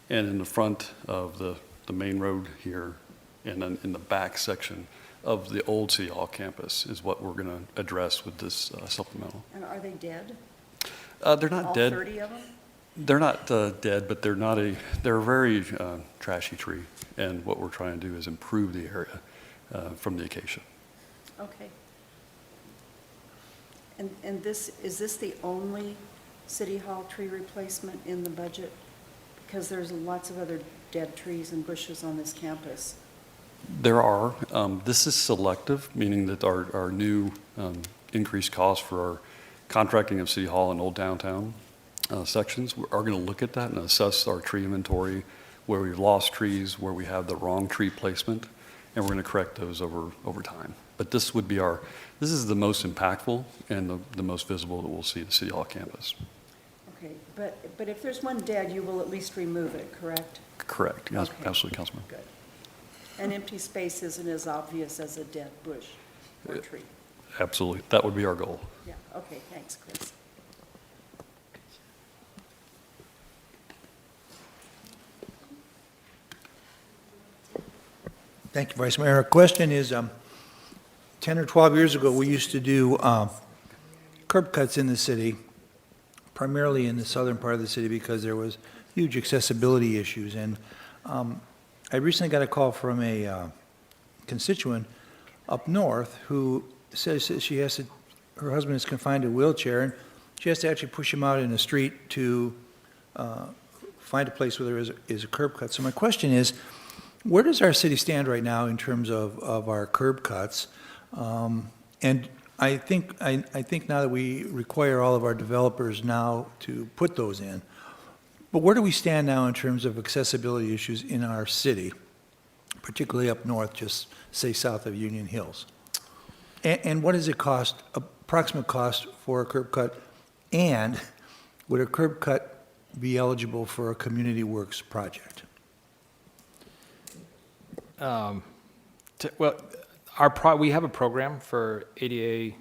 and in the front of the main road here, and then in the back section of the old City Hall campus is what we're going to address with this supplemental. and are they dead? They're not All dead. 30 of them? They're not dead, but they're a very trashy tree, and what we're trying to do is improve the area from the acacia. Okay. And is this the only City Hall tree replacement in the budget Because there's lots of other dead trees and bushes on this campus. There are. This is selective, meaning that our new increased costs for our contracting of City Hall and Old Downtown sections, we are going to look at that and assess our tree inventory, where we've lost trees, where we have the wrong tree placement, and we're going to correct those over time. But this would be this is the most impactful and the most visible that we'll see at the City Hall campus. Okay, but if there's one dead, you will at least remove it, correct? Correct. Yes, Okay. absolutely, Councilman. Good. An empty space isn't as obvious as a dead bush or tree. Absolutely. That would be our goal. Yeah, okay, thanks, Chris. Thank you, Vice Mayor. Our question is, 10 or 12 years ago, we used to do curb cuts in the city, primarily in the southern part of the city because there was huge accessibility issues. And I recently got a call from a constituent up north who says that she has to, her husband is confined to a wheelchair, and she has to actually push him out in the street to find a place where there is a curb cut. So my question is, where does our city stand right now in terms of our curb cuts? And I think now that we require all of our developers now to put those in, but where do we stand now in terms of accessibility issues in our city, particularly up north, just say south of Union Hills? And what does it cost, approximate cost for a curb cut? And would a curb cut be eligible for a community works project? Well, we have a program for ADA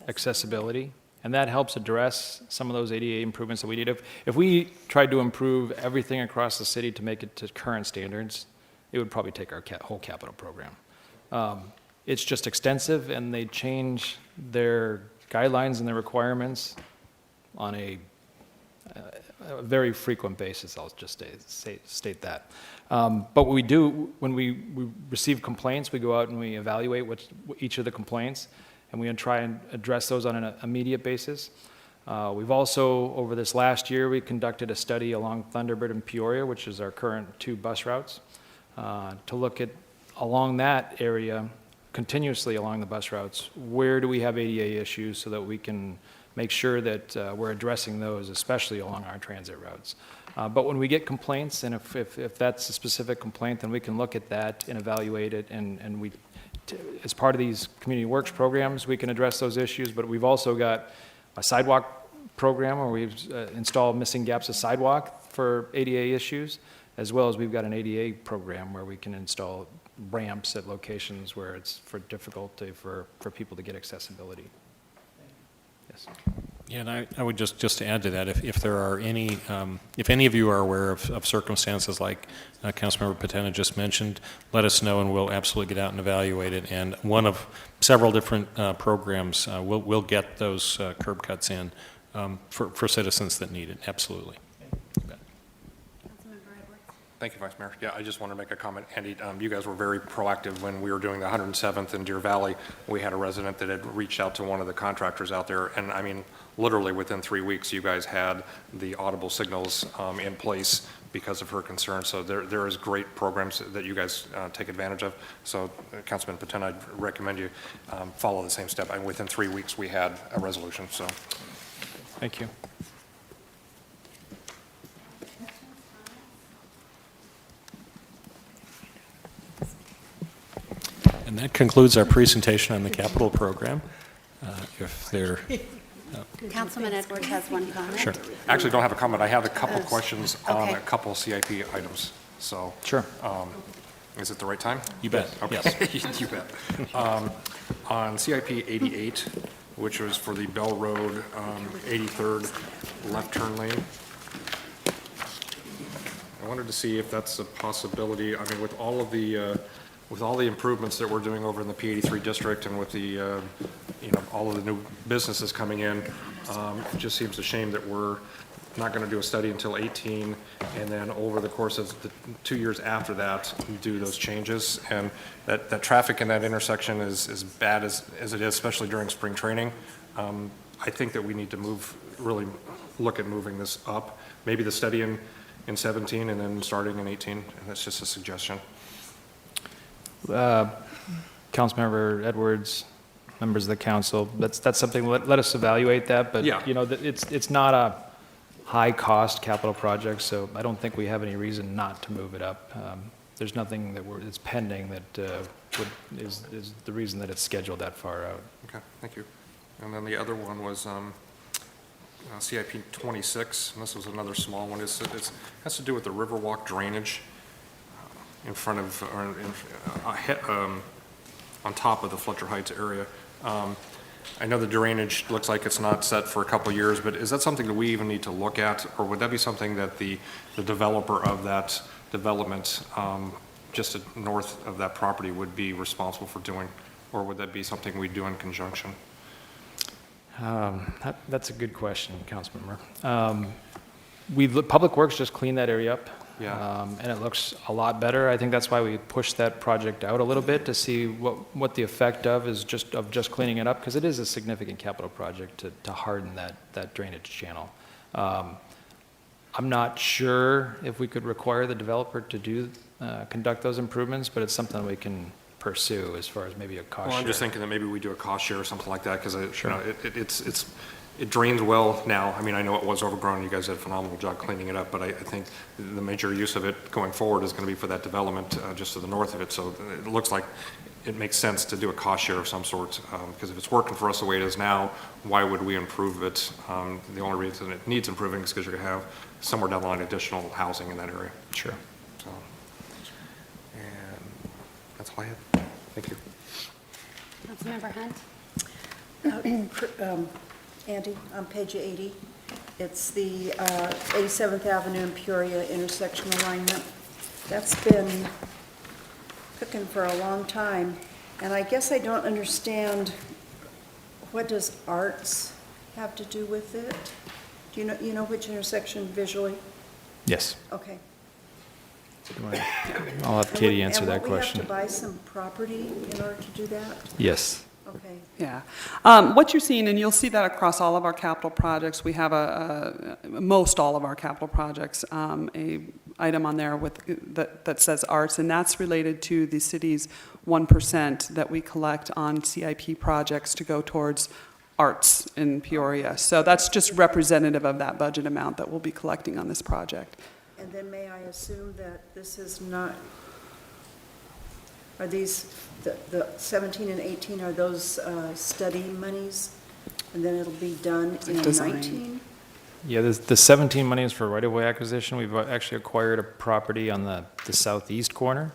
accessibility, and that helps address some of those ADA improvements that we need. If we tried to improve everything across the city to make it to current standards, it would probably take our whole capital program. It's just extensive, and they change their guidelines and their requirements on a very frequent basis. I'll just state that. But what we do, when we receive complaints, we go out and we evaluate each of the complaints, and we try and address those on an immediate basis. We've also, over this last year, we conducted a study along Thunderbird and Peoria, which is our current 2 bus routes, to look at along that area, continuously along the bus routes, where do we have ADA issues so that we can make sure that we're addressing those, especially along our transit routes. But when we get complaints, and if that's a specific complaint, then we can look at that and evaluate it, and we, as part of these community works programs, we can address those issues. But we've also got a sidewalk program where we've installed missing gaps of sidewalk for ADA issues, as well as we've got an ADA program where we can install ramps at locations where it's for difficulty for people to get accessibility. Yes. Yeah, and I would just to add to that, if there are any, if any of you are aware of circumstances like Councilmember Patena just mentioned, let us know and we'll absolutely get out and evaluate it. And one of several different programs, we'll get those curb cuts in for citizens that need it, absolutely. Thank you, Vice Mayor. Yeah, I just want to make a comment. Andy, you guys were very proactive when we were doing the 107th in Deer Valley. We had a resident that had reached out to one of the contractors out there, and I mean, literally within 3 weeks, you guys had the audible signals in place because of her concern. So there is great programs that you guys take advantage of. So Councilman Patena, I'd recommend you follow the same step. And within 3 weeks, we had a resolution. So Thank you. And that concludes our presentation on the capital program. If there, Councilman Edwards has one comment. sure. actually, don't have a comment. I have a couple questions on Okay. a couple CIP items. So Sure. is it the right time? You bet, Okay. yes. You bet. On CIP 88, which was for the Bell Road 83rd left turn lane, I wanted to see if that's a possibility. I mean, with all the improvements that we're doing over in the P83 district and with the, all of the new businesses coming in, it just seems a shame that we're not going to do a study until 18, and then over the course of the 2 years after that, do those changes. And that traffic in that intersection is as bad as it is, especially during spring training. I think that we need to really look at moving this up. Maybe the study in in 17 and then starting in 18, and that's just a suggestion. Councilmember Edwards, members of the council, that's something, let us evaluate that, but, Yeah. you know, it's not a high-cost capital project, so I don't think we have any reason not to move it up. There's nothing that's pending that is the reason that it's scheduled that far out. Okay, thank you. And then the other one was CIP 26, and this was another small one. It has to do with the Riverwalk drainage in front of, or on top of the Fletcher Heights area. I know the drainage looks like it's not set for a couple of years, but is that something that we even need to look at, or would that be something that the developer of that development just north of that property would be responsible for doing, or would that be something we do in conjunction? That's a good question, Councilmember. Public Works just cleaned that area up. Yeah. And it looks a lot better. I think that's why we pushed that project out a little bit, to see what the effect of just cleaning it up, because it is a significant capital project to harden that drainage channel. I'm not sure if we could require the developer to conduct those improvements, but it's something we can pursue as far as maybe a cost Well, I'm share. just thinking that maybe we do a cost share or something like that, because it drains well now. I mean, I know it was overgrown, you guys did a phenomenal job cleaning it up, but I think the major use of it going forward is going to be for that development just to the north of it, so it looks like it makes sense to do a cost share of some sort, because if it's working for us the way it is now, why would we improve it? The only reason it needs improving is because you're going to have somewhere down the line additional housing in that area. Sure. So, and that's all I have. Thank you. Councilmember Hunt? Andy, on page 80, it's the 87th Avenue and Peoria intersection alignment. That's been cooking for a long time, and I guess I don't understand, what does arts have to do with it? Do you know which intersection visually? Yes. Okay. I'll have Katie answer that question. And won't we have to buy some property in order to do that? Yes. Okay. Yeah. What you're seeing, and you'll see that across all of our capital projects, we have most all of our capital projects, a item on there that says arts, and that's related to the city's 1% that we collect on CIP projects to go towards arts in Peoria. So that's just representative of that budget amount that we'll be collecting on this project. And then may I assume that this is not, are these, the 17 and 18, are those study monies? And then it'll be done in Design. 19? Yeah, the 17 money is for right-of-way acquisition. We've actually acquired a property on the southeast corner.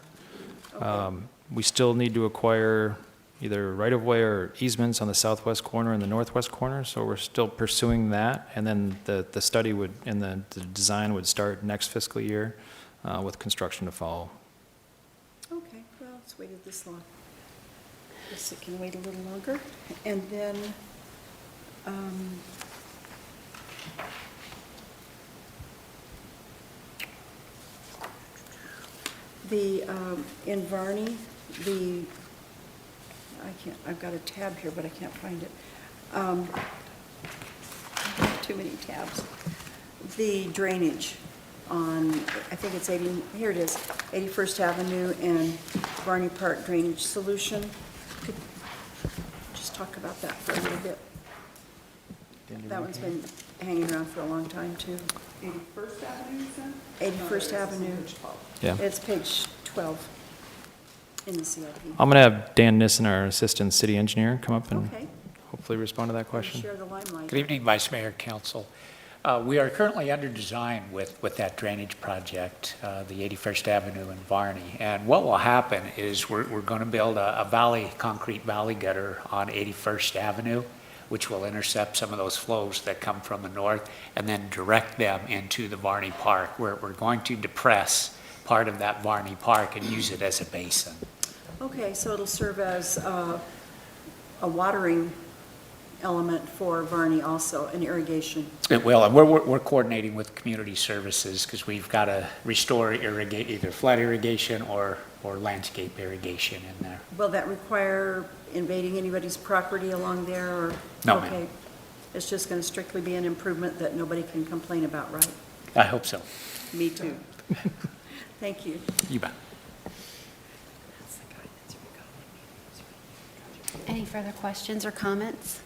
Okay. We still need to acquire either right-of-way or easements on the southwest corner and the northwest corner, so we're still pursuing that. And then the study would, and the design would start next fiscal year with construction to follow. Okay, well, it's waited this long. Guess it can wait a little longer. And then, in Varney, I've got a tab here, but I can't find it. Too many tabs. The drainage on, I think it's 80, here it is, 81st Avenue and Varney Park drainage solution. Could just talk about that for a little bit. That one's been hanging around for a long time, too. 81st Avenue, you said? 81st Avenue. Yeah. It's page 12 in the CIP. I'm going to have Dan Nissen, our assistant city engineer, come up and Okay. hopefully respond to that question. Share the limelight. Good evening, Vice Mayor, Council. We are currently under design with that drainage project, the 81st Avenue in Varney. And what will happen is we're going to build a concrete valley gutter on 81st Avenue, which will intercept some of those flows that come from the north and then direct them into the Varney Park, where we're going to depress part of that Varney Park and use it as a basin. Okay, so it'll serve as a watering element for Varney also, and irrigation. It will, and we're coordinating with community services because we've got to restore either flood irrigation or landscape irrigation in there. Will that require invading anybody's property along there, or? No, ma'am. Okay, it's just going to strictly be an improvement that nobody can complain about, right? I hope so. Me too. Thank you. You bet. Any further questions or comments?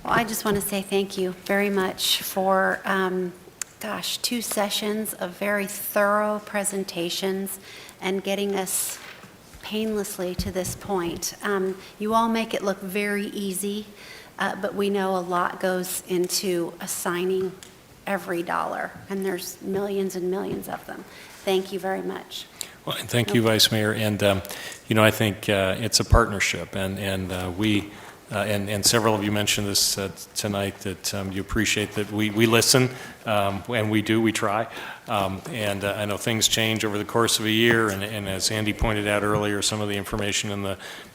Well, I just want to say thank you very much for, 2 sessions of very thorough presentations and getting us painlessly to this point. You all make it look very easy, but we know a lot goes into assigning every dollar, and there's millions and millions of them. Thank you very much. Well, and thank you, Vice Mayor. And, I think it's a partnership, and we, and several of you mentioned this tonight, that you appreciate that we listen, and we try. And I know things change over the course of a year, and as Andy pointed out earlier, some of the information in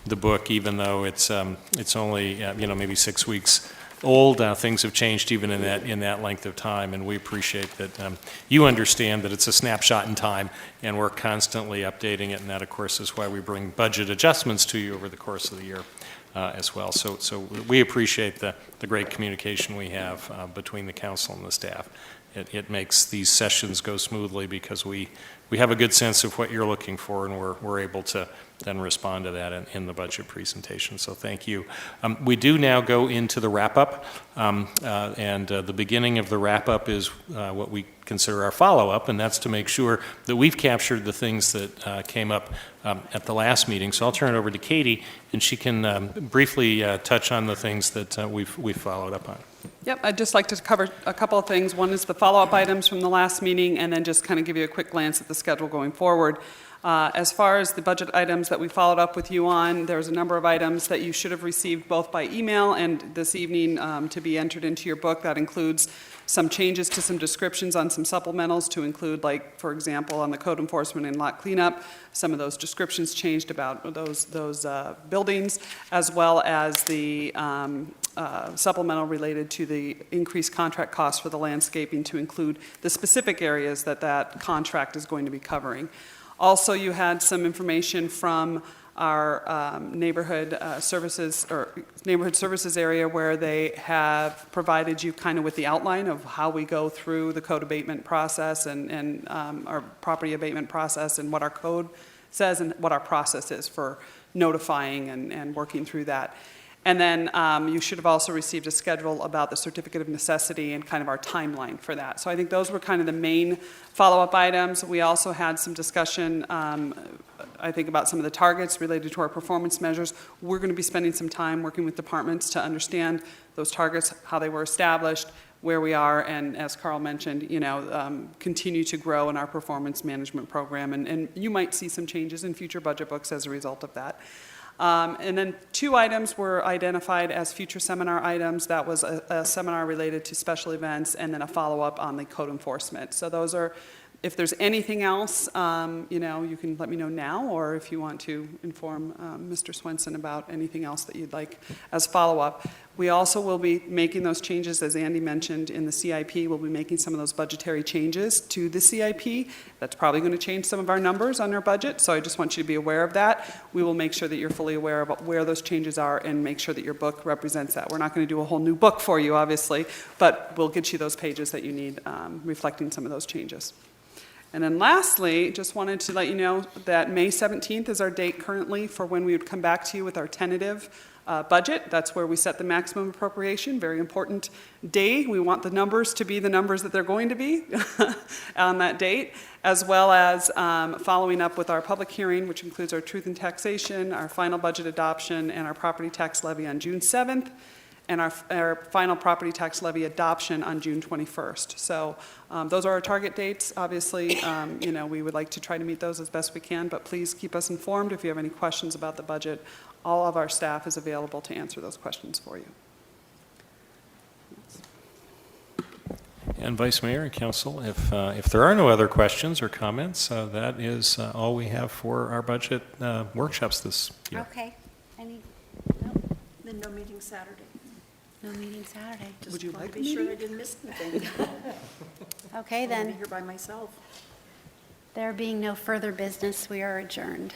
the book, even though it's only, maybe 6 weeks old, things have changed even in that length of time, and we appreciate that you understand that it's a snapshot in time, and we're constantly updating it, and that, of course, is why we bring budget adjustments to you over the course of the year as well. So we appreciate the great communication we have between the council and the staff. It makes these sessions go smoothly because we have a good sense of what you're looking for, and we're able to then respond to that in the budget presentation. So thank you. We do now go into the wrap-up, and the beginning of the wrap-up is what we consider our follow-up, and that's to make sure that we've captured the things that came up at the last meeting. So I'll turn it over to Katie, and she can briefly touch on the things that we've followed up on. Yep, I'd just like to cover a couple of things. One is the follow-up items from the last meeting, and then just kind of give you a quick glance at the schedule going forward. As far as the budget items that we followed up with you on, there's a number of items that you should have received both by email and this evening to be entered into your book. That includes some changes to some descriptions on some supplementals to include, like, for example, on the code enforcement and lot cleanup, some of those descriptions changed about those buildings, as well as the supplemental related to the increased contract costs for the landscaping to include the specific areas that contract is going to be covering. Also, you had some information from our neighborhood services area where they have provided you kind of with the outline of how we go through the code abatement process and our property abatement process, and what our code says and what our process is for notifying and working through that. And then you should have also received a schedule about the certificate of necessity and kind of our timeline for that. So I think those were kind of the main follow-up items. We also had some discussion, I think, about some of the targets related to our performance measures. We're going to be spending some time working with departments to understand those targets, how they were established, where we are, and as Carl mentioned, continue to grow in our performance management program. And you might see some changes in future budget books as a result of that. And then 2 items were identified as future seminar items. That was a seminar related to special events, and then a follow-up on the code enforcement. So those are, if there's anything else, you can let me know now, or if you want to inform Mr. Swenson about anything else that you'd like as follow-up. We also will be making those changes, as Andy mentioned, in the CIP. We'll be making some of those budgetary changes to the CIP. That's probably going to change some of our numbers on our budget, so I just want you to be aware of that. We will make sure that you're fully aware about where those changes are and make sure that your book represents that. We're not going to do a whole new book for you, obviously, but we'll get you those pages that you need reflecting some of those changes. And then lastly, just wanted to let you know that May 17th is our date currently for when we would come back to you with our tentative budget. That's where we set the maximum appropriation. Very important day. We want the numbers to be the numbers that they're going to be on that date, as well as following up with our public hearing, which includes our truth in taxation, our final budget adoption, and our property tax levy on June 7th. And our final property tax levy adoption on June 21st. So those are our target dates. Obviously, we would like to try to meet those as best we can, but please keep us informed if you have any questions about the budget. All of our staff is available to answer those questions for you. And Vice Mayor and Council, if there are no other questions or comments, that is all we have for our budget workshops this year. Okay. Any? No. Then no meeting Saturday. No meeting Saturday. Just Would you wanted like to a be sure I meeting? didn't miss anything. Okay, I'll be then. here by myself. There being no further business, we are adjourned.